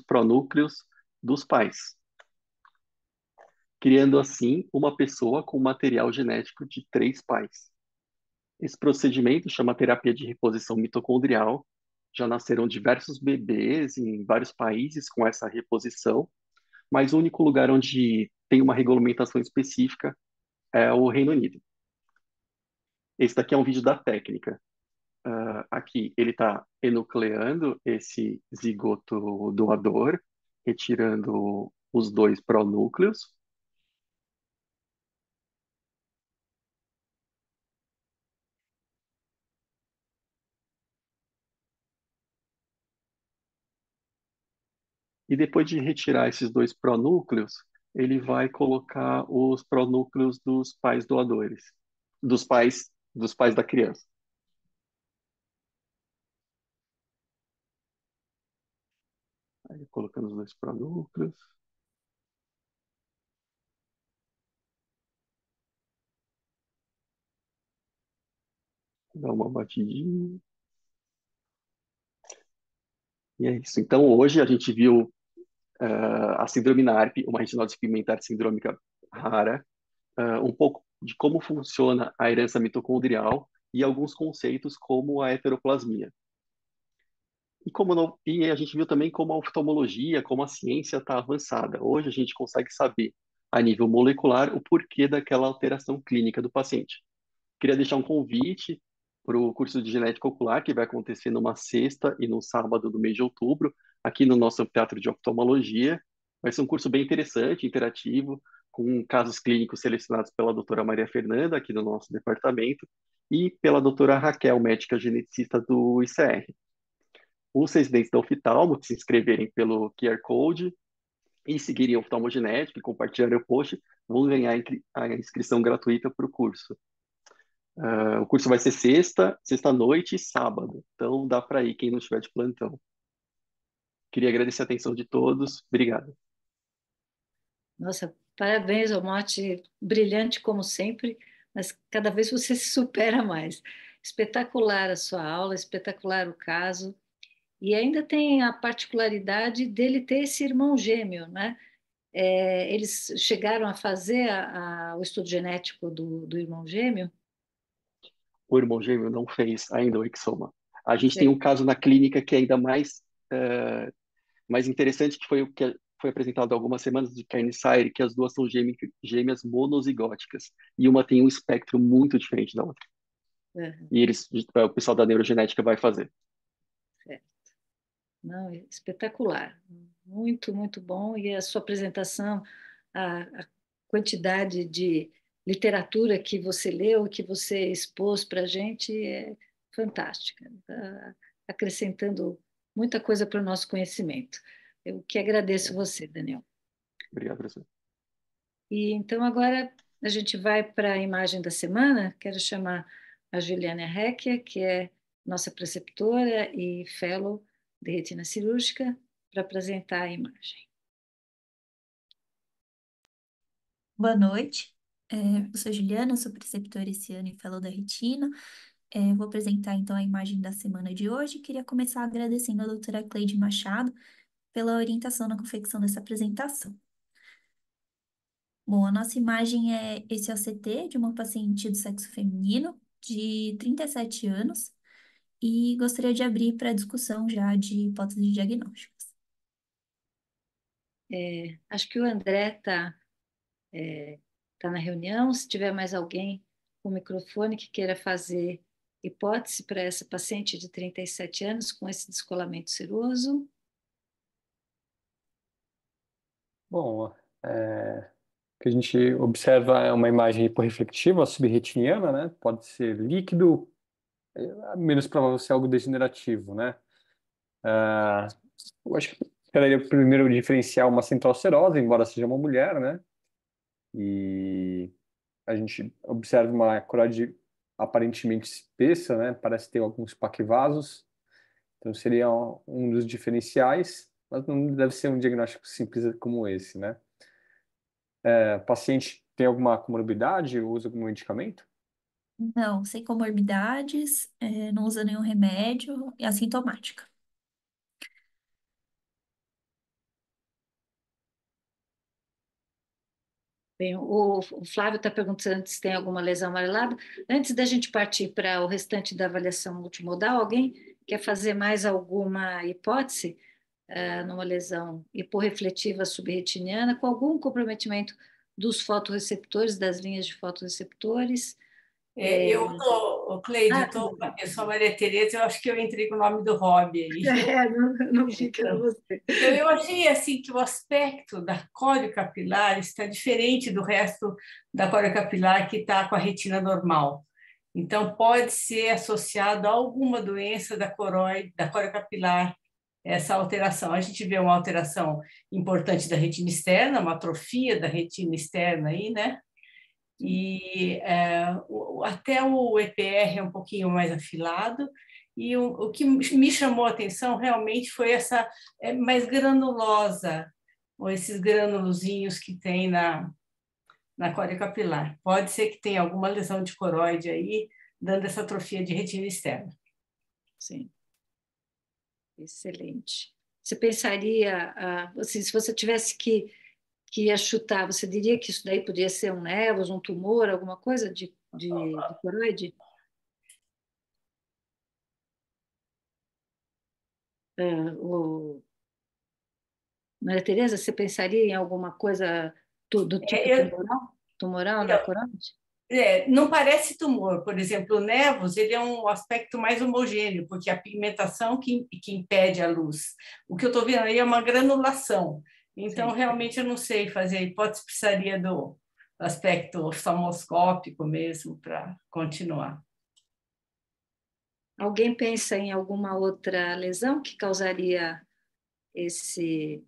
pronúcleos dos pais, criando assim uma pessoa com material genético de 3 pais. Esse procedimento chama terapia de reposição mitocondrial. Já nasceram diversos bebês em vários países com essa reposição, mas o único lugar onde tem uma regulamentação específica é o Reino Unido. Esse daqui é um vídeo da técnica. Aqui ele está enucleando esse zigoto doador, retirando os 2 pronúcleos. E depois de retirar esses 2 pronúcleos, ele vai colocar os pronúcleos dos pais doadores, dos pais da criança. Aí colocando os 2 pronúcleos. Dá uma batidinha. E é isso. Então, hoje a gente viu a síndrome NARP, uma retinose pigmentar sindrômica rara, um pouco de como funciona a herança mitocondrial e alguns conceitos como a heteroplasmia. E a gente viu também como a oftalmologia, como a ciência está avançada. Hoje a gente consegue saber, a nível molecular, o porquê daquela alteração clínica do paciente. Queria deixar um convite para o curso de genética ocular, que vai acontecer numa sexta e no sábado do mês de outubro, aqui no nosso Teatro de Oftalmologia. Vai ser um curso bem interessante, interativo, com casos clínicos selecionados pela doutora Maria Fernanda, aqui no nosso departamento, e pela doutora Raquel, médica geneticista do ICR. Os residentes da oftalmo que se inscreverem pelo QR Code e seguirem a oftalmogenética e compartilharem o post, vão ganhar a inscrição gratuita para o curso. O curso vai ser sexta, sexta-noite e sábado. Então dá para ir quem não estiver de plantão. Queria agradecer a atenção de todos. Obrigado. Nossa, parabéns, é um mote brilhante como sempre, mas cada vez você se supera mais. Espetacular a sua aula, espetacular o caso. E ainda tem a particularidade dele ter esse irmão gêmeo, né? Eles chegaram a fazer o estudo genético do irmão gêmeo. O irmão gêmeo não fez ainda o exoma. A gente tem Sei. um caso na clínica que é ainda mais interessante, que foi o que foi apresentado há algumas semanas de Carnicire, que as duas são gêmeas monozigóticas. E uma tem um espectro muito diferente da outra. Uhum, E o pessoal da neurogenética vai fazer. certo. Não, espetacular. Muito, muito bom. E a sua apresentação, a quantidade de literatura que você leu, que você expôs para a gente é fantástica. Tá acrescentando muita coisa para o nosso conhecimento. Eu que agradeço você, Daniel. Obrigado, professor. E então agora a gente vai para a imagem da semana. Quero chamar a Juliana Hecker, que é nossa preceptora e fellow de retina cirúrgica, para apresentar a imagem. Boa noite, eu sou Juliana, sou preceptora esse ano em Fellow da Retina. Vou apresentar então a imagem da semana de hoje. Queria começar agradecendo a doutora Cleide Machado pela orientação na confecção dessa apresentação. Bom, a nossa imagem é esse OCT de uma paciente do sexo feminino de 37 anos e gostaria de abrir para a discussão já de hipóteses diagnósticas. Acho que o André tá na reunião. Se tiver mais alguém com microfone que queira fazer hipótese para essa paciente de 37 anos com esse descolamento seroso. Bom, o que a gente observa é uma imagem hiporreflectiva subretiniana, né? Pode ser líquido, menos provável ser algo degenerativo, né? Ah, eu acho que esperaria primeiro diferenciar uma central serosa, embora seja uma mulher, né? E a gente observa uma coroide aparentemente espessa, né? Parece ter alguns paquivasos, então seria um dos diferenciais, mas não deve ser um diagnóstico simples como esse, né? O paciente tem alguma comorbidade, usa algum medicamento? Não, sem comorbidades, não usa nenhum remédio e assintomática. Bem, o Flávio está perguntando se tem alguma lesão amarelada. Antes da gente partir para o restante da avaliação multimodal, alguém quer fazer mais alguma hipótese numa lesão hiporrefletiva subretiniana com algum comprometimento dos fotorreceptores, das linhas de fotorreceptores? Cleide, Ah, tudo bem. eu sou a Maria Tereza, eu acho que eu entrei com o nome do hobby aí. Não vi que era você. Então, eu achei assim que o aspecto da córeo capilar está diferente do resto da córeo capilar que está com a retina normal. Então, pode ser associado a alguma doença da córeo capilar, essa alteração. A gente vê uma alteração importante da retina externa, uma atrofia da retina externa aí, né? E até o EPR é um pouquinho mais afilado, e o que me chamou a atenção realmente foi essa mais granulosa, ou esses granulozinhos que tem na córnea capilar. Pode ser que tenha alguma lesão de coroide aí, dando essa atrofia de retina externa. Sim, excelente. Você pensaria, assim, se você tivesse que ia chutar, você diria que isso daí podia ser um névoas, um tumor, alguma coisa de coroide? Maria Tereza, você pensaria em alguma coisa do tipo tumoral? Tumoral na coroide? Não parece tumor, por exemplo, o névos, ele é um aspecto mais homogêneo, porque a pigmentação que impede a luz. O que eu estou vendo aí é uma granulação. Então, Sim. realmente, eu não sei fazer a hipótese, precisaria do aspecto oftalmoscópico mesmo para continuar. Alguém pensa em alguma outra lesão que causaria esse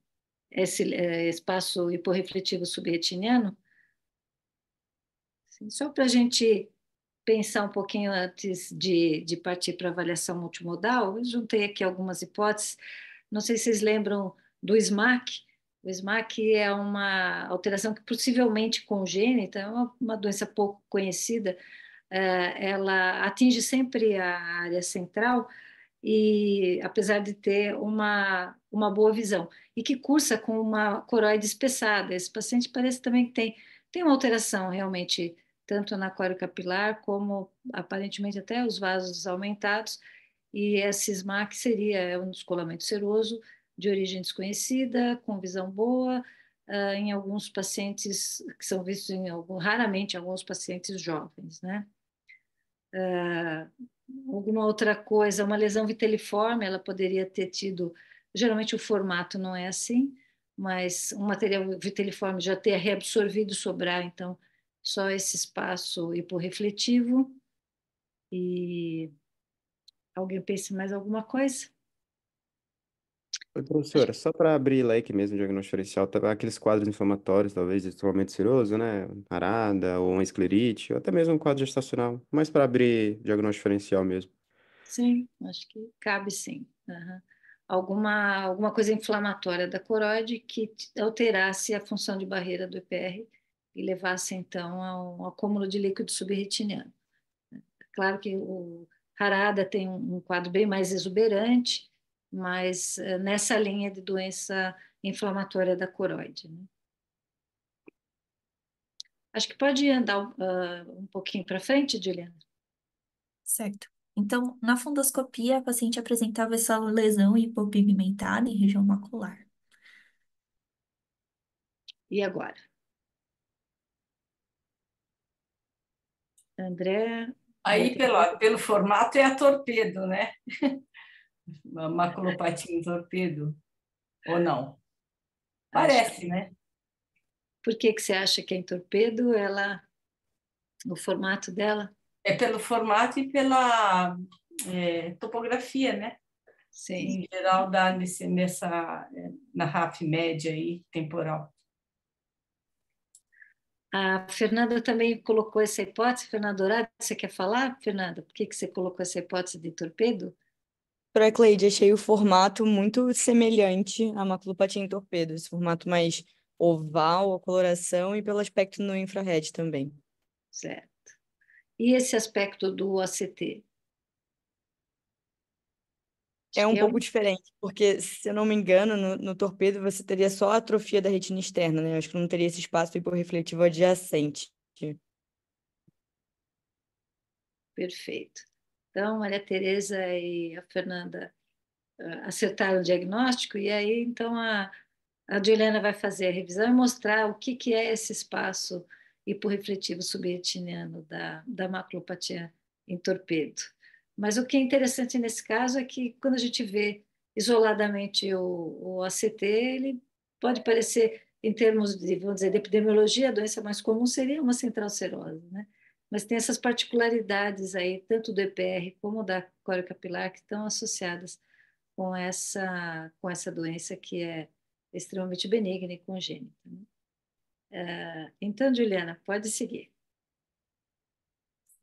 espaço hiporrefletivo subretiniano? Só para a gente pensar um pouquinho antes de partir para a avaliação multimodal, eu juntei aqui algumas hipóteses. Não sei se vocês lembram do SMAC. O SMAC é uma alteração que possivelmente congênita, é uma doença pouco conhecida. Ela atinge sempre a área central e apesar de ter uma boa visão, e que cursa com uma coroide espessada. Esse paciente parece também que tem uma alteração realmente, tanto na coriocapilar como aparentemente até os vasos aumentados, e esse SMAC seria um descolamento seroso de origem desconhecida, com visão boa, em alguns pacientes que são vistos raramente em alguns pacientes jovens, né? Alguma outra coisa, uma lesão viteliforme, ela poderia ter tido, geralmente o formato não é assim, mas um material viteliforme já ter reabsorvido, sobrar, então, só esse espaço hiporrefletivo. E alguém pensa em mais alguma coisa? Oi, professora, só para abrir leque mesmo, diagnóstico diferencial, aqueles quadros inflamatórios, talvez, de descolamento seroso, né? Arada, ou uma esclerite, ou até mesmo um quadro gestacional, mas para abrir diagnóstico diferencial mesmo. Sim, acho que cabe sim. Aham. Alguma coisa inflamatória da coroide que alterasse a função de barreira do EPR e levasse, então, a um acúmulo de líquido subretiniano. Claro que o Harada tem um quadro bem mais exuberante, mas nessa linha de doença inflamatória da coroide, né? Acho que pode andar um pouquinho para frente, Juliana. Certo. Então, na fundoscopia, a paciente apresentava essa lesão hipopigmentada em região macular. E agora? André, vai Aí, ter que... pelo formato, é a torpedo, né? Uma maculopatia em torpedo, ou não? Acho Parece, que... né? Por que você acha que é em torpedo? O formato dela? É pelo formato e pela topografia, né? Sim. Em geral, dá na RAF média aí, temporal. A Fernanda também colocou essa hipótese. Fernanda Dourado, você quer falar, Fernanda? Por que você colocou essa hipótese de torpedo? Para Cleide, achei o formato muito semelhante à maculopatia em torpedo, esse formato mais oval, a coloração e pelo aspecto no infrared também. Certo. E esse aspecto do ACT? É Acho que um é pouco diferente, porque, se eu não me engano, no torpedo você teria só a atrofia da retina externa, né? Acho que não teria esse espaço hiporrefletivo adjacente. perfeito. Então, Maria Tereza e a Fernanda acertaram o diagnóstico, e aí, então, a Juliana vai fazer a revisão e mostrar o que é esse espaço hiporrefletivo subretiniano da maculopatia em torpedo. Mas o que é interessante nesse caso é que, quando a gente vê isoladamente o ACT, ele pode parecer, em termos de, vamos dizer, de epidemiologia, a doença mais comum seria uma central serose, né? Mas tem essas particularidades aí, tanto do EPR como da coriocapilar, que estão associadas com essa doença que é extremamente benigna e congênita, né? Então, Juliana, pode seguir.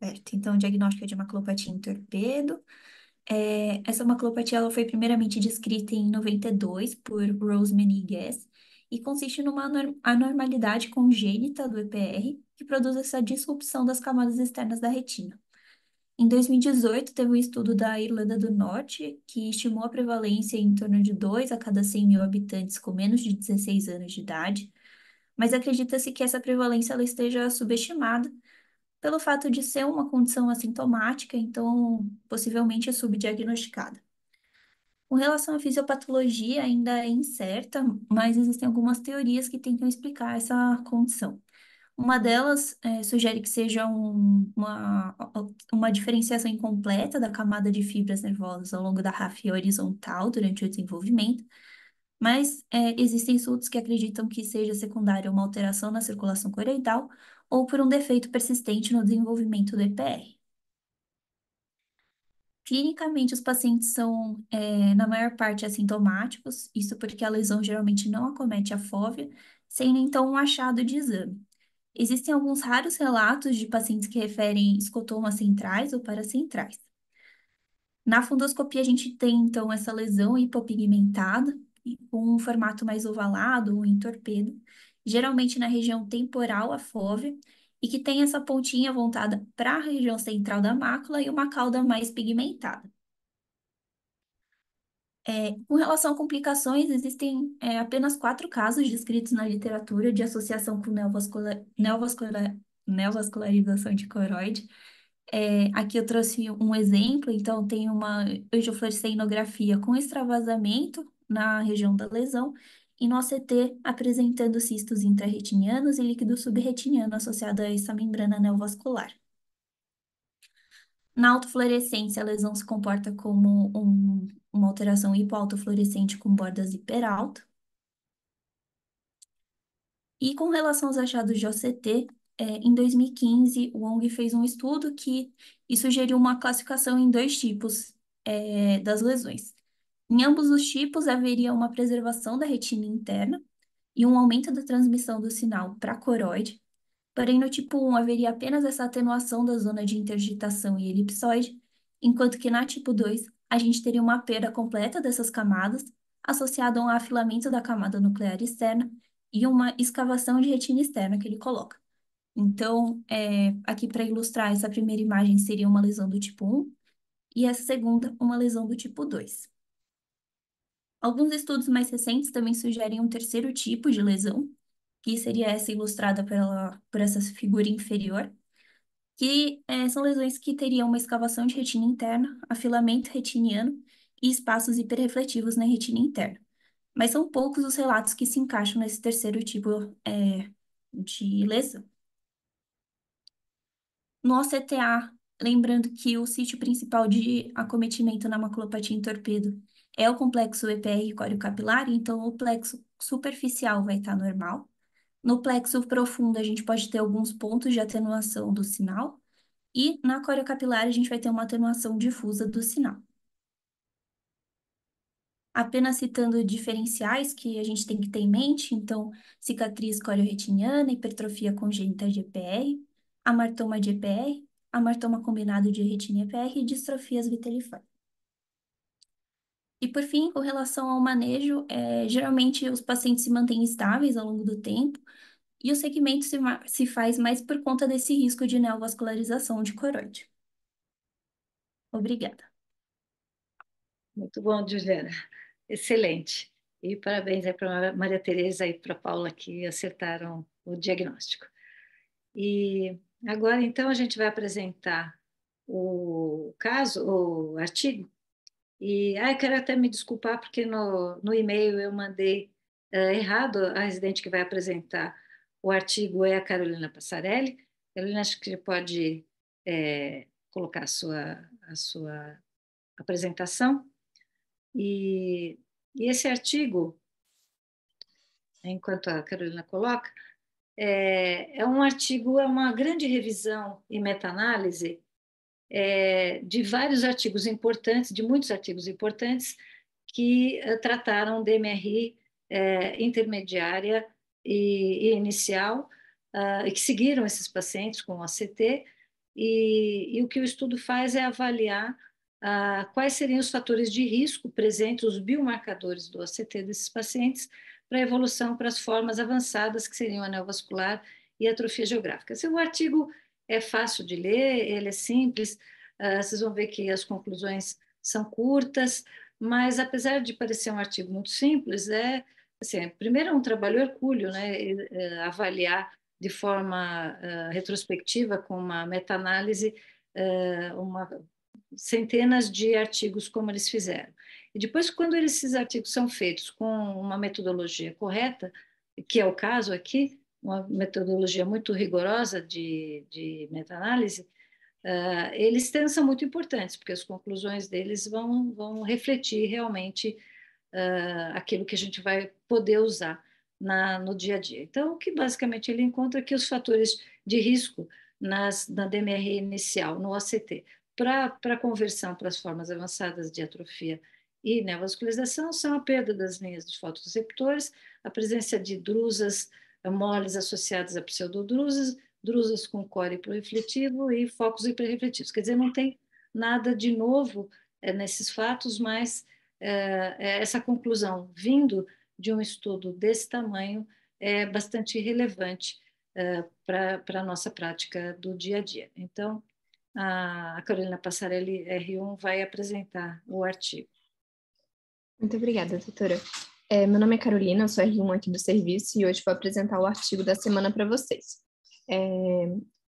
Certo. Então, o diagnóstico é de maculopatia em torpedo. Essa maculopatia ela foi primeiramente descrita em 92 por Roseman e Guess e consiste numa anormalidade congênita do EPR que produz essa disrupção das camadas externas da retina. Em 2018, teve um estudo da Irlanda do Norte que estimou a prevalência em torno de 2 a cada 100 mil habitantes com menos de 16 anos de idade, mas acredita-se que essa prevalência ela esteja subestimada pelo fato de ser uma condição assintomática, então possivelmente é subdiagnosticada. Com relação à fisiopatologia, ainda é incerta, mas existem algumas teorias que tentam explicar essa condição. Uma delas sugere que seja uma diferenciação incompleta da camada de fibras nervosas ao longo da ráfia horizontal durante o desenvolvimento, mas existem estudos que acreditam que seja secundária a uma alteração na circulação coroidal ou por um defeito persistente no desenvolvimento do EPR. Clinicamente, os pacientes são, na maior parte, assintomáticos, isso porque a lesão geralmente não acomete a fóvea, sem então um achado de exame. Existem alguns raros relatos de pacientes que referem escotomas centrais ou paracentrais. Na fundoscopia, a gente tem, então, essa lesão hipopigmentada, com um formato mais ovalado ou em torpedo, geralmente na região temporal, a fóvea, e que tem essa pontinha voltada para a região central da mácula e uma cauda mais pigmentada. Com relação a complicações, existem apenas 4 casos descritos na literatura de associação com neovascularização de coroide. Aqui eu trouxe um exemplo, então tem uma angiofluoresceinografia com extravasamento na região da lesão e no ACT apresentando cistos intrarretinianos e líquido subretiniano associado a essa membrana neovascular. Na autofluorescência, a lesão se comporta como uma alteração hipoautofluorescente com bordas hiperalto. E com relação aos achados de OCT, em 2015, o Wong fez um estudo e sugeriu uma classificação em 2 tipos das lesões. Em ambos os tipos, haveria uma preservação da retina interna e um aumento da transmissão do sinal para a coroide. Porém, no tipo 1, haveria apenas essa atenuação da zona de interdigitação e elipsoide, enquanto que na tipo 2, a gente teria uma perda completa dessas camadas, associada a um afilamento da camada nuclear externa e uma escavação de retina externa que ele coloca. Então, aqui para ilustrar, essa primeira imagem seria uma lesão do tipo 1 e essa segunda, uma lesão do tipo 2. Alguns estudos mais recentes também sugerem um terceiro tipo de lesão, que seria essa ilustrada por essa figura inferior, que são lesões que teriam uma escavação de retina interna, afilamento retiniano e espaços hiperrefletivos na retina interna. Mas são poucos os relatos que se encaixam nesse terceiro tipo de lesão. No OCTA, lembrando que o sítio principal de acometimento na maculopatia em torpedo é o complexo EPR coriocapilar, então o plexo superficial vai estar normal. No plexo profundo, a gente pode ter alguns pontos de atenuação do sinal, e na coriocapilar, a gente vai ter uma atenuação difusa do sinal. Apenas citando diferenciais que a gente tem que ter em mente, então, cicatriz corioretiniana, hipertrofia congênita de EPR, amartoma de EPR, amartoma combinado de retina EPR e distrofias viteliformes. E, por fim, com relação ao manejo, geralmente os pacientes se mantêm estáveis ao longo do tempo, e o segmento se faz mais por conta desse risco de neovascularização de coroide. Obrigada. Muito bom, Juliana. Excelente. E parabéns aí para a Maria Tereza e para a Paula que acertaram o diagnóstico. E agora, então, a gente vai apresentar o caso, o artigo. E eu quero até me desculpar porque no e-mail eu mandei errado. A residente que vai apresentar o artigo é a Carolina Passarelli. Carolina, acho que você pode colocar a sua apresentação. E esse artigo, enquanto a Carolina coloca, é um artigo, é uma grande revisão e meta-análise de vários artigos importantes, de muitos artigos importantes, que trataram de MRI intermediária e inicial, e que seguiram esses pacientes com ACT, e o que o estudo faz é avaliar quais seriam os fatores de risco presentes, os biomarcadores do ACT desses pacientes, para a evolução para as formas avançadas, que seriam a neovascular e a atrofia geográfica. O artigo é fácil de ler, ele é simples, vocês vão ver que as conclusões são curtas, mas apesar de parecer um artigo muito simples, primeiro é um trabalho hercúleo, né, avaliar de forma retrospectiva, com uma meta-análise, centenas de artigos como eles fizeram. E depois, quando esses artigos são feitos com uma metodologia correta, que é o caso aqui, uma metodologia muito rigorosa de meta-análise, eles são muito importantes, porque as conclusões deles vão refletir realmente aquilo que a gente vai poder usar no dia a dia. Então, o que basicamente ele encontra é que os fatores de risco na DMR inicial, no ACT, para conversão para as formas avançadas de atrofia e neovascularização são a perda das linhas dos fotorreceptores, a presença de drusas moles associadas a pseudodrusas, drusas com core hiperrefletivo e focos hiperrefletivos. Quer dizer, não tem nada de novo nesses fatos, mas essa conclusão vindo de um estudo desse tamanho é bastante relevante para a nossa prática do dia a dia. Então, a Carolina Passarelli, R1, vai apresentar o artigo. Muito obrigada, doutora. Meu nome é Carolina, eu sou R1 aqui do serviço e hoje vou apresentar o artigo da semana para vocês.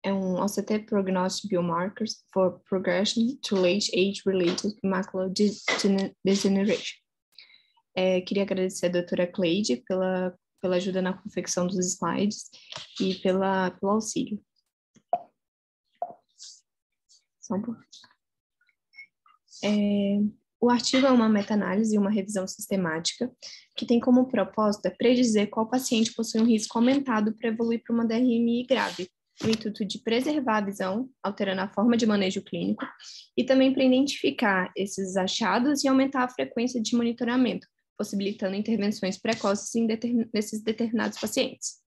É um OCT Prognostic Biomarkers for Progression to Late Age-Related Macular Degeneration. Queria agradecer a doutora Cleide pela ajuda na confecção dos slides e pelo auxílio. Só um pouquinho. O artigo é uma meta-análise e uma revisão sistemática que tem como propósito predizer qual paciente possui um risco aumentado para evoluir para uma DRMI grave, no intuito de preservar a visão, alterando a forma de manejo clínico, e também para identificar esses achados e aumentar a frequência de monitoramento, possibilitando intervenções precoces nesses determinados pacientes.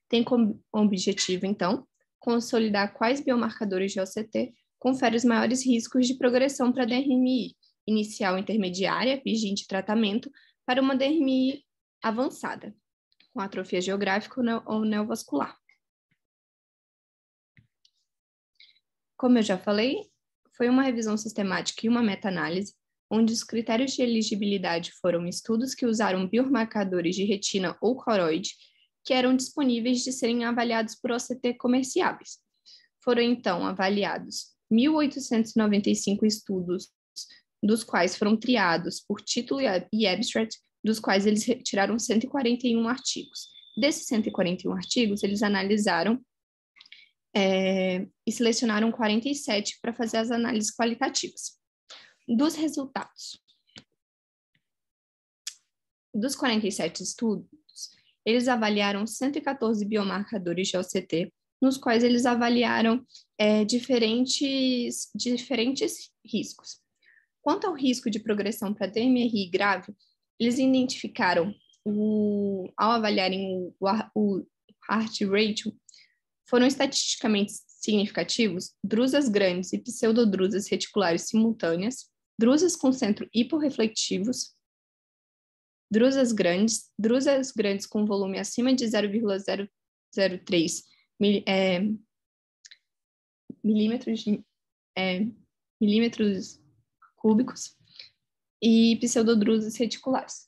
Tem como objetivo, então, consolidar quais biomarcadores de OCT conferem os maiores riscos de progressão para a DRMI, inicial intermediária, vigente tratamento, para uma DRMI avançada, com atrofia geográfica ou neovascular. Como eu já falei, foi uma revisão sistemática e uma meta-análise, onde os critérios de elegibilidade foram estudos que usaram biomarcadores de retina ou coroide, que eram disponíveis de serem avaliados por OCT comerciáveis. Foram, então, avaliados 1.895 estudos, dos quais foram triados por título e abstract, dos quais eles retiraram 141 artigos. Desses 141 artigos, eles analisaram e selecionaram 47 para fazer as análises qualitativas. Dos resultados dos 47 estudos, eles avaliaram 114 biomarcadores de OCT, nos quais eles avaliaram diferentes riscos. Quanto ao risco de progressão para DMRI grave, eles identificaram, ao avaliarem o heart rate, foram estatisticamente significativos drusas grandes e pseudodrusas reticulares simultâneas, drusas com centro hiporreflectivos, drusas grandes com volume acima de 0,003 milímetros cúbicos e pseudodrusas reticulares.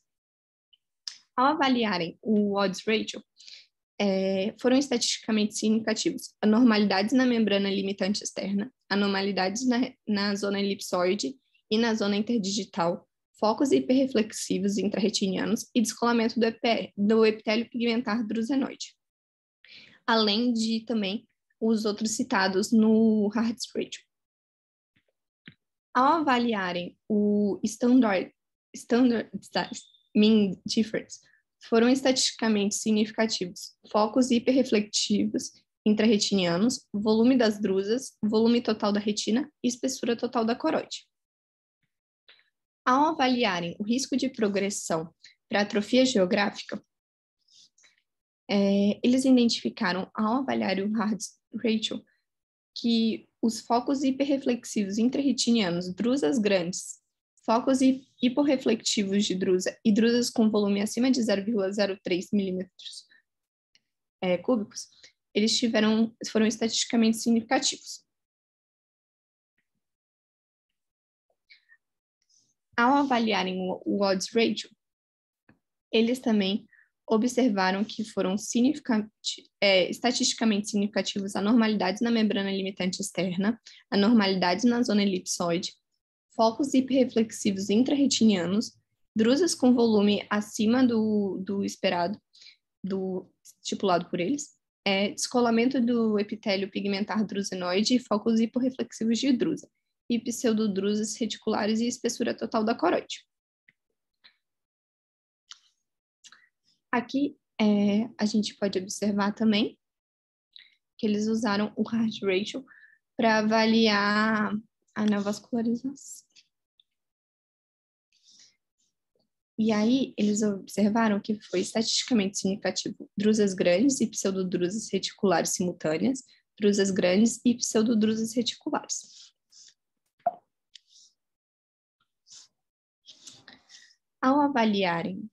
Ao avaliarem o odds ratio, foram estatisticamente significativos anormalidades na membrana limitante externa, anormalidades na zona elipsoide e na zona interdigital, focos hiperreflexivos intrarretinianos e descolamento do epitélio pigmentar drusenoide, além de também os outros citados no heart ratio. Ao avaliarem o standard mean difference, foram estatisticamente significativos focos hiperreflexivos intrarretinianos, volume das drusas, volume total da retina e espessura total da coroide. Ao avaliarem o risco de progressão para atrofia geográfica, eles identificaram, ao avaliar o heart ratio, que os focos hiperreflexivos intrarretinianos, drusas grandes, focos hiporreflectivos de drusa e drusas com volume acima de 0,03 milímetros cúbicos, eles foram estatisticamente significativos. Ao avaliarem o odds ratio, eles também observaram que foram estatisticamente significativos anormalidades na membrana limitante externa, anormalidades na zona elipsoide, focos hiperreflexivos intrarretinianos, drusas com volume acima do esperado, do estipulado por eles, descolamento do epitélio pigmentar drusenoide e focos hiporreflexivos de drusa, e pseudodrusas reticulares e espessura total da coroide. Aqui a gente pode observar também que eles usaram o heart ratio para avaliar a neovascularização. E aí, eles observaram que foi estatisticamente significativo drusas grandes e pseudodrusas reticulares simultâneas, drusas grandes e pseudodrusas reticulares. Ao avaliarem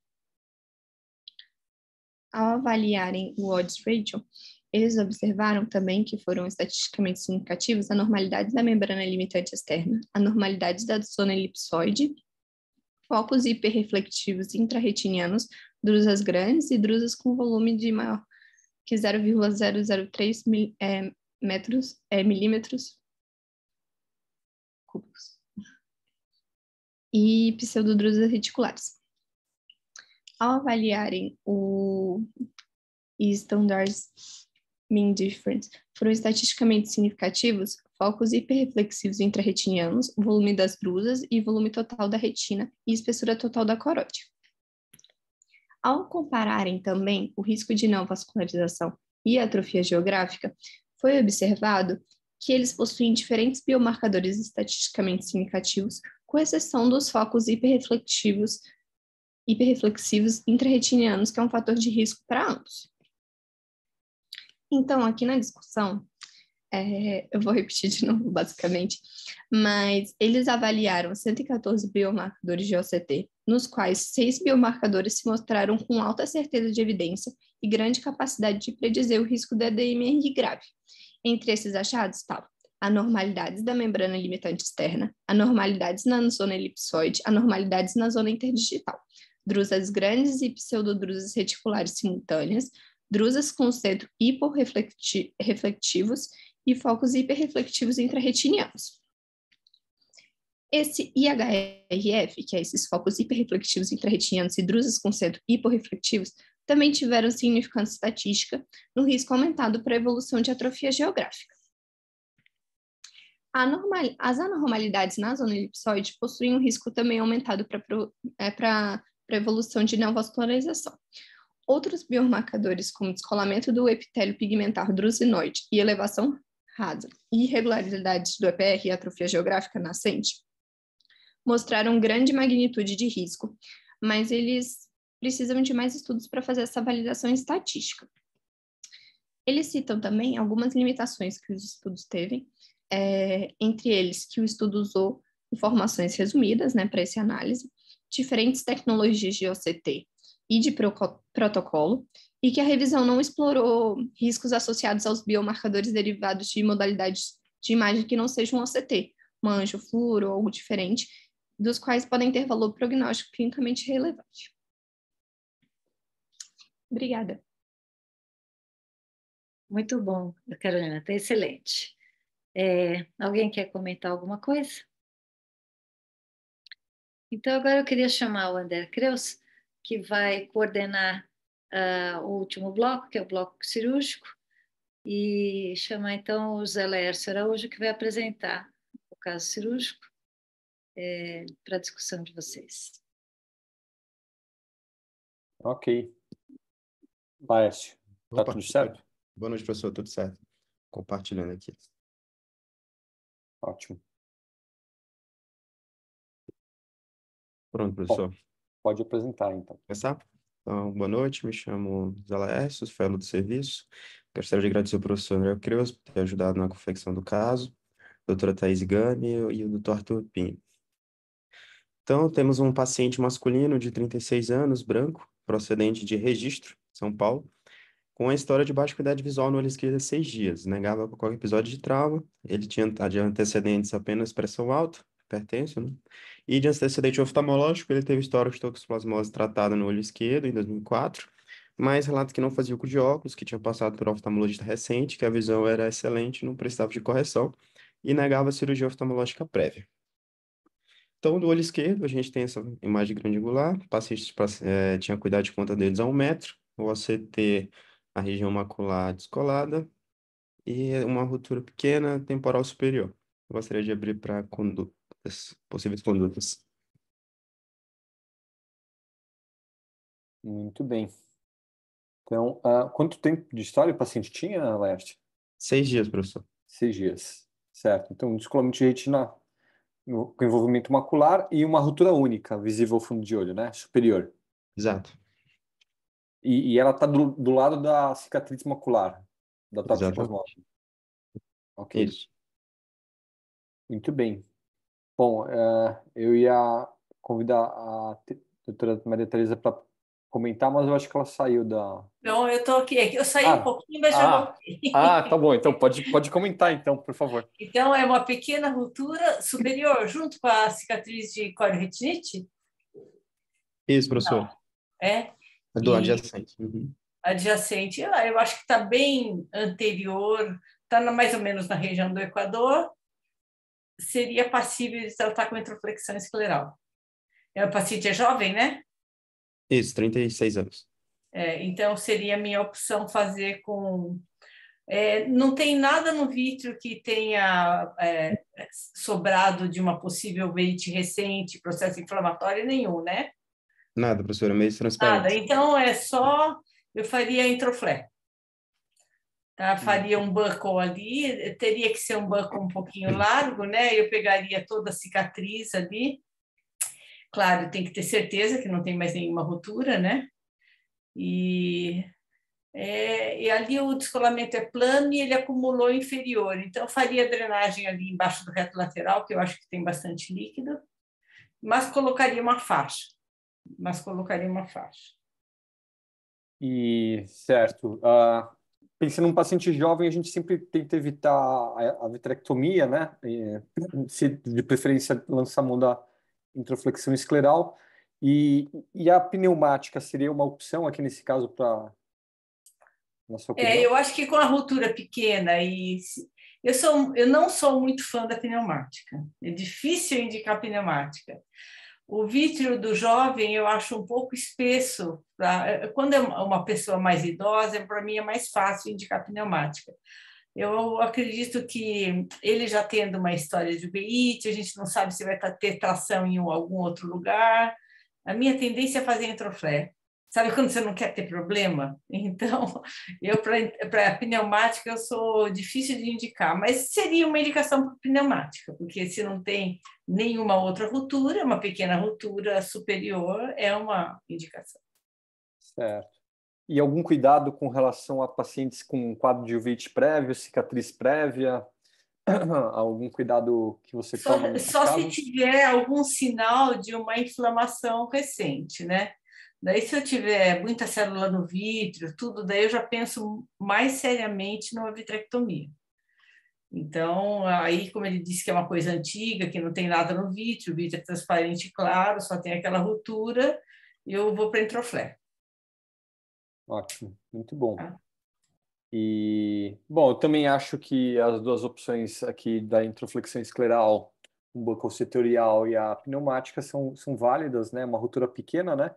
o odds ratio, eles observaram também que foram estatisticamente significativos anormalidades da membrana limitante externa, anormalidades da zona elipsoide, focos hiperreflectivos intrarretinianos, drusas grandes e drusas com volume de maior que 0,003 milímetros cúbicos e pseudodrusas reticulares. Ao avaliarem o Standard's Mean Difference, foram estatisticamente significativos focos hiperreflexivos intrarretinianos, volume das drusas e volume total da retina e espessura total da corótida. Ao compararem também o risco de não vascularização e atrofia geográfica, foi observado que eles possuem diferentes biomarcadores estatisticamente significativos, com exceção dos focos hiperreflexivos intrarretinianos, que é um fator de risco para ambos. Então, aqui na discussão, eu vou repetir de novo, basicamente, mas eles avaliaram 114 biomarcadores de OCT, nos quais 6 biomarcadores se mostraram com alta certeza de evidência e grande capacidade de predizer o risco da DMR grave. Entre esses achados estavam anormalidades da membrana limitante externa, anormalidades na zona elipsoide, anormalidades na zona interdigital, drusas grandes e pseudodrusas reticulares simultâneas, drusas com centro hiporreflectivos e focos hiperreflectivos intrarretinianos. Esse IHRF, que é esses focos hiperreflectivos intrarretinianos e drusas com centro hiporreflectivos, também tiveram significância estatística no risco aumentado para a evolução de atrofia geográfica. As anormalidades na zona elipsoide possuem um risco também aumentado para a evolução de neovascularização. Outros biomarcadores, como descolamento do epitélio pigmentar drusinoide e elevação rasa, e irregularidades do EPR e atrofia geográfica nascente, mostraram grande magnitude de risco, mas eles precisam de mais estudos para fazer essa validação estatística. Eles citam também algumas limitações que os estudos teve, entre eles que o estudo usou informações resumidas, para essa análise, diferentes tecnologias de OCT e de protocolo, e que a revisão não explorou riscos associados aos biomarcadores derivados de modalidades de imagem que não sejam OCT, uma angiofluoro ou algo diferente, dos quais podem ter valor prognóstico clinicamente relevante. Obrigada. Muito bom, Carolina, está excelente. Alguém quer comentar alguma coisa? Então, agora eu queria chamar o André Creus, que vai coordenar o último bloco, que é o bloco cirúrgico, e chamar então o Zé Laércio Araújo, que vai apresentar o caso cirúrgico para a discussão de vocês. Ok. Laércio, tá tudo certo? Boa noite, professor, tudo certo. Compartilhando aqui. Ótimo. Pronto, professor. Bom, pode apresentar, então. Começar? Então, boa noite, me chamo Zé Laércio, fellow do serviço. Gostaria de agradecer ao professor André Creus por ter ajudado na confecção do caso, a doutora Thaís Gani e o doutor Arthur Pinho. Então, temos um paciente masculino de 36 anos, branco, procedente de Registro, São Paulo, com a história de baixa qualidade visual no olho esquerdo há 6 dias. Negava qualquer episódio de trauma, ele tinha de antecedentes apenas pressão alta, hipertenso, né? E de antecedente oftalmológico, ele teve histórico de toxoplasmose tratada no olho esquerdo em 2004, mas relata que não fazia uso de óculos, que tinha passado por oftalmologista recente, que a visão era excelente, não precisava de correção, e negava a cirurgia oftalmológica prévia. Então, do olho esquerdo, a gente tem essa imagem grande angular, o paciente tinha cuidado de ponta deles a 1 metro, o OCT, a região macular descolada, e uma ruptura pequena temporal superior. Eu gostaria de abrir para condutas, possíveis condutas. Muito bem. Então, quanto tempo de história o paciente tinha, Laércio? 6 dias, professor. 6 dias. Certo. Então, descolamento de retina com envolvimento macular e uma ruptura única, visível ao fundo de olho, né? Superior. Exato. E ela está do lado da cicatriz macular, da toxoplasmose. Ok. Isso. Muito bem. Bom, eu ia convidar a doutora Maria Tereza para comentar, mas eu acho que ela saiu da... Não, eu estou aqui. Eu saí um pouquinho, mas já voltei. Tá bom. Então pode comentar, então, por favor. Então, é uma pequena ruptura superior, junto com a cicatriz de corioretinite? Isso, professor. É? É do E adjacente. Uhum. adjacente, eu acho que está bem anterior, está mais ou menos na região do Equador, seria passível de tratar com introflexão escleral. O paciente é jovem, né? Isso, 36 anos. Então, seria a minha opção fazer com... não tem nada no vítreo que tenha sobrado de uma possível veite recente, processo inflamatório nenhum, né? Nada, professora, meio Nada. transparente. Então, eu faria introflé. Tá? Faria um buckle ali, teria que ser um buckle um pouquinho largo, né? Eu pegaria toda a cicatriz ali. Claro, tem que ter certeza que não tem mais nenhuma ruptura, né? E ali o descolamento é plano e ele acumulou inferior. Então, faria drenagem ali embaixo do reto lateral, que eu acho que tem bastante líquido, mas colocaria uma faixa. E, certo. Pensando num paciente jovem, a gente sempre tenta evitar a vitrectomia, né? De preferência, lançar a mão da introflexão escleral. E a pneumática seria uma opção aqui nesse caso, na sua opinião? Eu acho que com a ruptura pequena eu não sou muito fã da pneumática. É difícil indicar pneumática. O vítreo do jovem eu acho um pouco espesso. Quando é uma pessoa mais idosa, para mim é mais fácil indicar pneumática. Eu acredito que ele já tendo uma história de uveíte, a gente não sabe se vai ter tração em algum outro lugar. A minha tendência é fazer introflé. Sabe quando você não quer ter problema? Então, para pneumática, eu sou difícil de indicar, mas seria uma indicação para pneumática, porque se não tem nenhuma outra ruptura, uma pequena ruptura superior é uma indicação. Certo. E algum cuidado com relação a pacientes com quadro de uvite prévio, cicatriz prévia? Algum cuidado que você toma nesses Só se casos? tiver algum sinal de uma inflamação recente, né? Daí, se eu tiver muita célula no vítreo, tudo, daí eu já penso mais seriamente numa vitrectomia. Então, aí, como ele disse que é uma coisa antiga, que não tem nada no vítreo, o vítreo é transparente claro, só tem aquela ruptura, eu vou para introflé. Ótimo, muito bom. Tá? E, bom, eu também acho que as duas opções aqui da introflexão escleral, um buccal setorial e a pneumática são válidas, né? Uma ruptura pequena, né?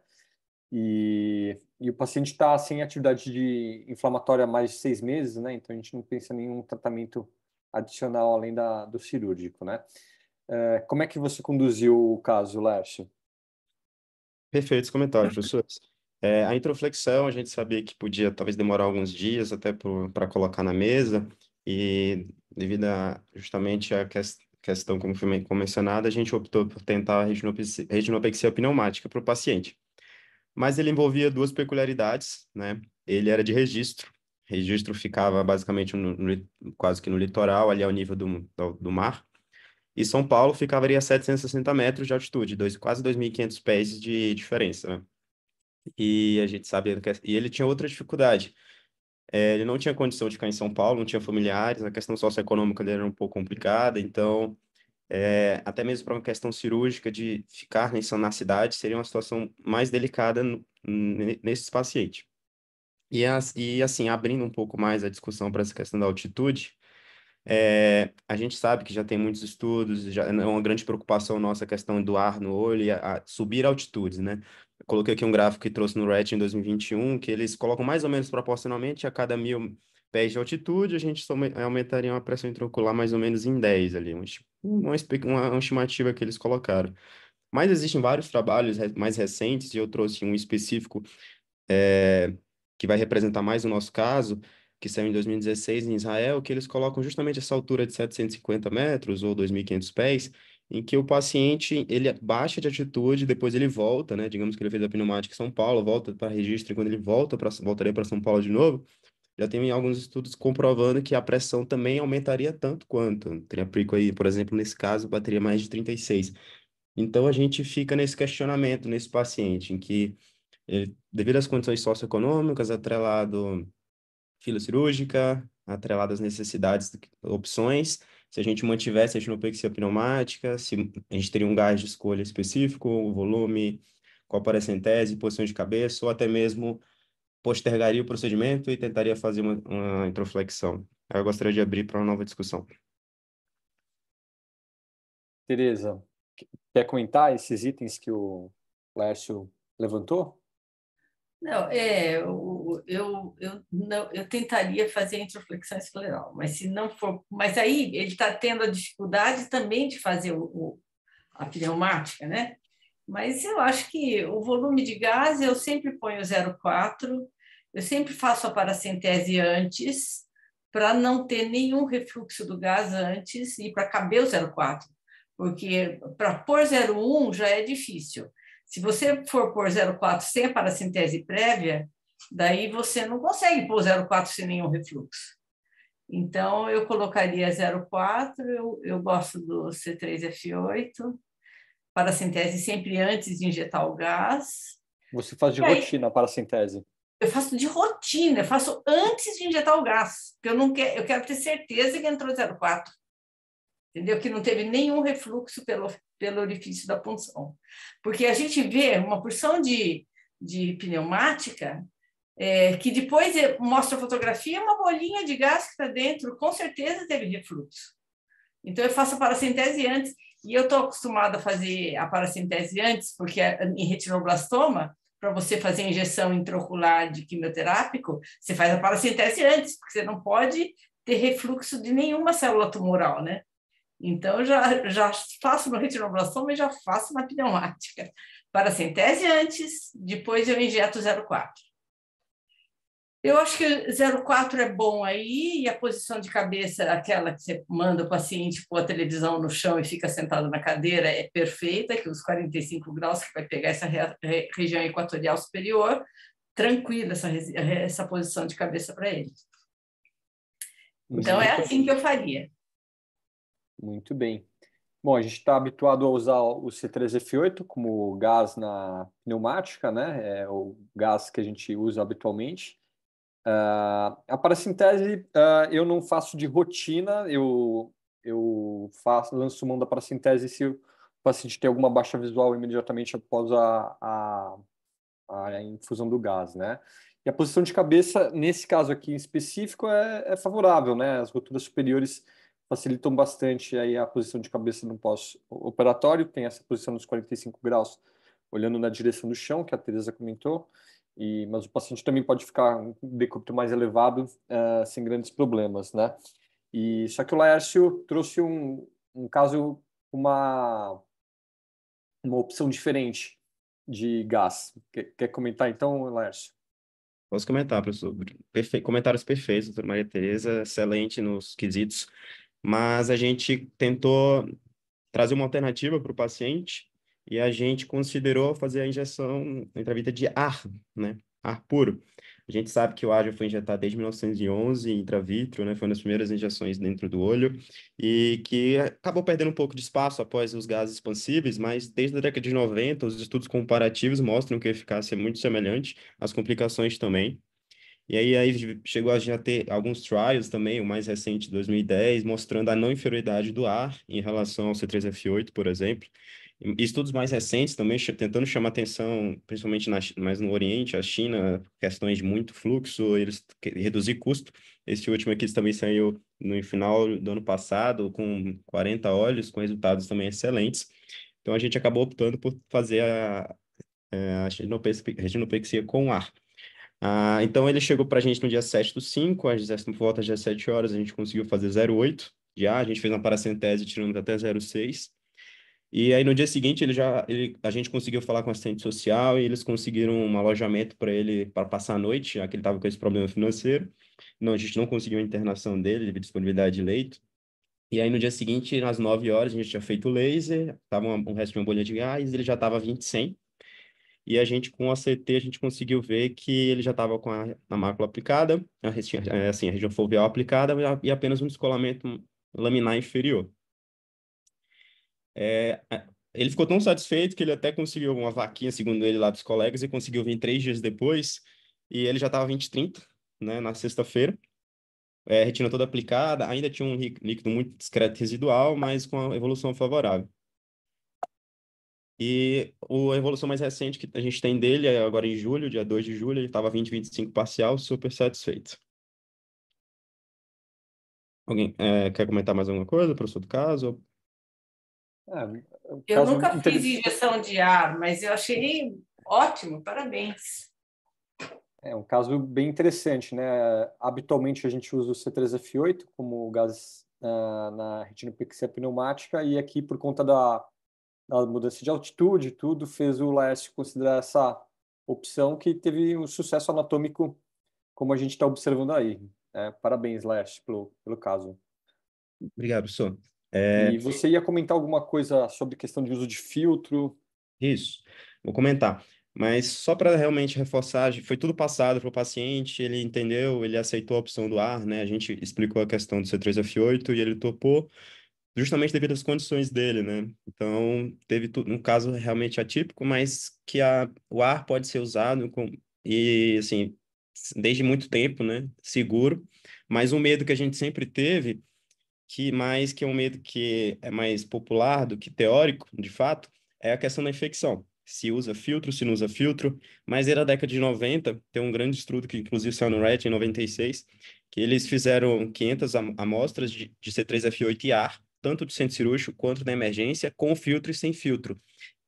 E o paciente está sem atividade inflamatória há mais de 6 meses, né? Então a gente não pensa em nenhum tratamento adicional além do cirúrgico, né? Como é que você conduziu o caso, Lércio? Perfeitos comentários, professores. A introflexão, a gente sabia que podia talvez demorar alguns dias até para colocar na mesa, e devido justamente à questão, como foi mencionada, a gente optou por tentar a retinopexia pneumática para o paciente. Mas ele envolvia duas peculiaridades, né? Ele era de registro. Registro ficava basicamente quase que no litoral, ali ao nível do mar. E São Paulo ficaria a 760 metros de altitude, quase 2.500 pés de diferença, né? E a gente sabia e ele tinha outra dificuldade. Ele não tinha condição de ficar em São Paulo, não tinha familiares, a questão socioeconômica dele era um pouco complicada, então, até mesmo para uma questão cirúrgica de ficar na cidade, seria uma situação mais delicada nesses pacientes. E assim, abrindo um pouco mais a discussão para essa questão da altitude, a gente sabe que já tem muitos estudos, já é uma grande preocupação nossa a questão do ar no olho e subir altitudes, né? Eu coloquei aqui um gráfico que trouxe no RET em 2021, que eles colocam mais ou menos proporcionalmente a cada 1.000 pés de altitude, a gente aumentaria uma pressão intraocular mais ou menos em 10 ali, uma estimativa que eles colocaram. Mas existem vários trabalhos mais recentes, e eu trouxe um específico que vai representar mais o nosso caso, que saiu em 2016 em Israel, que eles colocam justamente essa altura de 750 metros ou 2.500 pés, em que o paciente, ele baixa de altitude, depois ele volta, né? Digamos que ele fez a pneumática em São Paulo, volta para registro, e quando ele voltaria para São Paulo de novo, já tem alguns estudos comprovando que a pressão também aumentaria tanto quanto. Teria pico aí, por exemplo, nesse caso, bateria mais de 36. Então, a gente fica nesse questionamento, nesse paciente, em que, devido às condições socioeconômicas, atrelado fila cirúrgica, atrelado às necessidades, opções, se a gente mantivesse a estenopexia pneumática, se a gente teria um gás de escolha específico, o volume, qual paracentese, posição de cabeça, ou até mesmo postergaria o procedimento e tentaria fazer uma introflexão. Eu gostaria de abrir para uma nova discussão. Tereza, quer comentar esses itens que o Laércio levantou? Não, eu tentaria fazer a introflexão escleral, mas se não for, mas aí ele está tendo a dificuldade também de fazer a pneumática, né? Mas eu acho que o volume de gás eu sempre ponho 0,4, eu sempre faço a paracentese antes, para não ter nenhum refluxo do gás antes e para caber o 0,4, porque para pôr 0,1 já é difícil. Se você for pôr 0,4 sem a paracentese prévia, daí você não consegue pôr 0,4 sem nenhum refluxo. Então, eu colocaria 0,4, eu gosto do C3F8, paracentese sempre antes de injetar o gás. Você faz de rotina a paracentese? Eu faço de rotina, eu faço antes de injetar o gás, porque eu quero ter certeza que entrou 0,4. Entendeu? Que não teve nenhum refluxo pelo orifício da punção. Porque a gente vê uma porção de pneumática que depois mostra a fotografia, uma bolinha de gás que está dentro, com certeza teve refluxo. Então, eu faço a paracentese antes, e eu estou acostumada a fazer a paracentese antes, porque em retinoblastoma, para você fazer a injeção intraocular de quimioterápico, você faz a paracentese antes, porque você não pode ter refluxo de nenhuma célula tumoral, né? Então, já faço no retinoblastoma e já faço na pneumática. Paracentese antes, depois eu injeto 0,4. Eu acho que 0,4 é bom aí, e a posição de cabeça, aquela que você manda o paciente pôr a televisão no chão e fica sentado na cadeira, é perfeita, que os 45 graus que vai pegar essa região equatorial superior, tranquila essa posição de cabeça para ele. Então, é assim que eu faria. Muito bem. Bom, a gente está habituado a usar o C3F8 como gás na pneumática, né? É o gás que a gente usa habitualmente. A paracentese eu não faço de rotina, eu lanço mão da paracentese se o paciente tem alguma baixa visual imediatamente após a infusão do gás, né? E a posição de cabeça, nesse caso aqui em específico, é favorável, né? As roturas superiores facilitam bastante aí a posição de cabeça no pós-operatório, tem essa posição nos 45 graus, olhando na direção do chão, que a Tereza comentou, mas o paciente também pode ficar um decúbito mais elevado sem grandes problemas, né? Só que o Laércio trouxe um caso, uma opção diferente de gás. Quer comentar então, Laércio? Posso comentar, professor. Comentários perfeitos, doutora Maria Tereza, excelente nos quesitos, mas a gente tentou trazer uma alternativa para o paciente e a gente considerou fazer a injeção intravítrea de ar, né? Ar puro. A gente sabe que o ar já foi injetado desde 1911 intravítrio, né? Foi uma das primeiras injeções dentro do olho e que acabou perdendo um pouco de espaço após os gases expansíveis, mas desde a década de 90, os estudos comparativos mostram que a eficácia é muito semelhante, as complicações também. E aí chegou a já ter alguns trials também, o mais recente, de 2010, mostrando a não inferioridade do ar em relação ao C3F8, por exemplo. E estudos mais recentes também, tentando chamar atenção, principalmente mais no Oriente, a China, questões de muito fluxo, eles reduzir custo. Esse último aqui também saiu no final do ano passado, com 40 olhos, com resultados também excelentes. Então, a gente acabou optando por fazer a retinopexia com ar. Então, ele chegou para a gente no dia 7/5, por volta das 17 horas, a gente conseguiu fazer 0,8 de ar, a gente fez uma paracentese tirando até 0,6. E aí, no dia seguinte, a gente conseguiu falar com o assistente social e eles conseguiram um alojamento para ele para passar a noite, já que ele estava com esse problema financeiro. Não, a gente não conseguiu a internação dele, devido à disponibilidade de leito. E aí, no dia seguinte, às 9 horas, a gente tinha feito o laser, estava um resto de uma bolha de gás, ele já estava 20/100. E a gente, com a CT, a gente conseguiu ver que ele já estava com a mácula aplicada, a região foveal aplicada e apenas um descolamento laminar inferior. ele ficou tão satisfeito que ele até conseguiu uma vaquinha, segundo ele, lá dos colegas, e conseguiu vir 3 dias depois, e ele já estava 20/30, né, na sexta-feira. Retina toda aplicada, ainda tinha um líquido muito discreto residual, mas com a evolução favorável. E a evolução mais recente que a gente tem dele é agora em julho, dia 2 de julho, ele estava 20/25 parcial, super satisfeito. Alguém quer comentar mais alguma coisa, professor do caso? Um Eu caso nunca fiz interessante. injeção de ar, mas eu achei ótimo, parabéns. É um caso bem interessante, né? Habitualmente a gente usa o C3F8 como gás na retinopexia pneumática e aqui por conta da mudança de altitude e tudo, fez o Laércio considerar essa opção que teve um sucesso anatômico como a gente está observando aí. Parabéns, Laércio, pelo caso. Obrigado, professor. E você ia comentar alguma coisa sobre questão de uso de filtro? Isso, vou comentar. Mas só para realmente reforçar, foi tudo passado para o paciente, ele entendeu, ele aceitou a opção do ar, né? A gente explicou a questão do C3F8 e ele topou justamente devido às condições dele, né? Então, teve um caso realmente atípico, mas que o ar pode ser usado e, assim, desde muito tempo, né? Seguro. Mas um medo que a gente sempre teve, que é um medo que é mais popular do que teórico, de fato, é a questão da infecção. Se usa filtro, se não usa filtro. Mas era da década de 90, tem um grande estudo que inclusive saiu no Red em 96, que eles fizeram 500 amostras de C3F8 e ar, tanto do centro cirúrgico quanto da emergência, com filtro e sem filtro.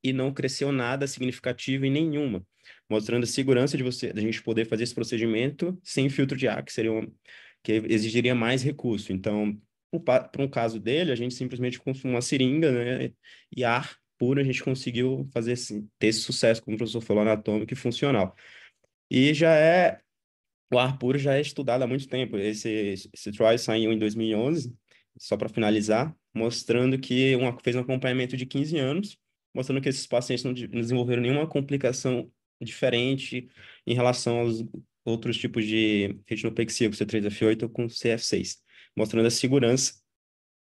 E não cresceu nada significativo em nenhuma, mostrando a segurança da gente poder fazer esse procedimento sem filtro de ar, que exigiria mais recurso. Então, para um caso dele, a gente simplesmente com uma seringa, né, e ar puro, a gente conseguiu fazer ter esse sucesso, como o professor falou, anatômico e funcional. E o ar puro já é estudado há muito tempo. Esse trial saiu em 2011, só para finalizar, mostrando que fez um acompanhamento de 15 anos, mostrando que esses pacientes não desenvolveram nenhuma complicação diferente em relação aos outros tipos de retinopexia com C3F8 ou com CF6, mostrando a segurança,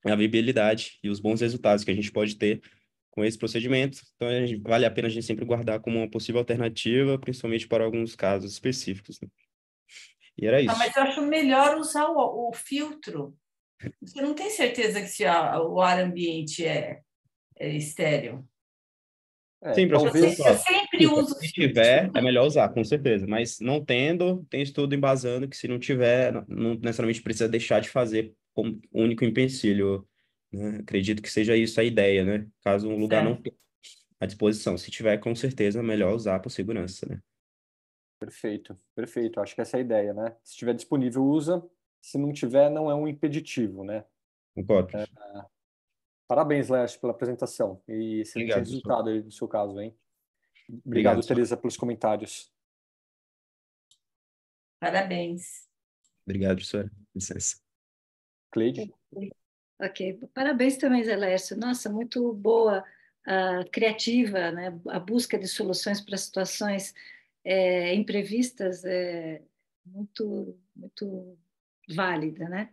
a viabilidade e os bons resultados que a gente pode ter com esse procedimento. Então, vale a pena a gente sempre guardar como uma possível alternativa, principalmente para alguns casos específicos, né? E era isso. Mas eu acho melhor usar o filtro. Você não tem certeza que se o ar ambiente é estéril. Sim, professor. Eu sempre uso Se tiver, é melhor usar, com certeza. Mas não tendo, tem estudo embasando que se não tiver, não necessariamente precisa deixar de fazer como único empecilho, né? Acredito que seja isso a ideia, né? Caso um lugar não tenha à disposição. Se tiver, com certeza, é melhor usar por segurança, né? Perfeito, perfeito. Acho que essa é a ideia, né? Se estiver disponível, usa. Se não tiver, não é um impeditivo, né? Concordo. Parabéns, Leste, pela apresentação. E excelente Obrigado, resultado aí do seu caso, hein? Obrigado, Obrigado, Teresa, pelos comentários. Parabéns. Obrigado, professora. Licença. Cleide? Ok, parabéns também, Zé Lércio. Nossa, muito boa, criativa, né? A busca de soluções para situações imprevistas é muito válida, né?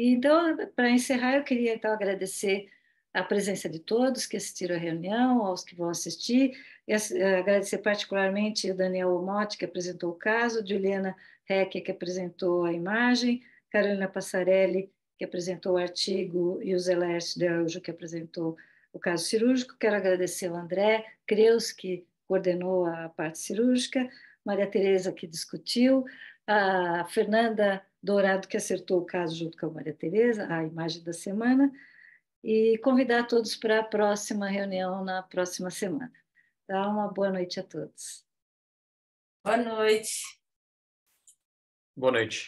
Então, para encerrar, eu queria então agradecer a presença de todos que assistiram à reunião, aos que vão assistir, e agradecer particularmente o Daniel Omotti, que apresentou o caso, Juliana Heck, que apresentou a imagem, Carolina Passarelli, que apresentou o artigo, e o Zé Lércio de Araújo, que apresentou o caso cirúrgico. Quero agradecer ao André Creus, que coordenou a parte cirúrgica, Maria Tereza, que discutiu, a Fernanda Dourado, que acertou o caso junto com a Maria Tereza, a imagem da semana, e convidar todos para a próxima reunião na próxima semana. Tá? Uma boa noite a todos. Boa noite. Boa noite.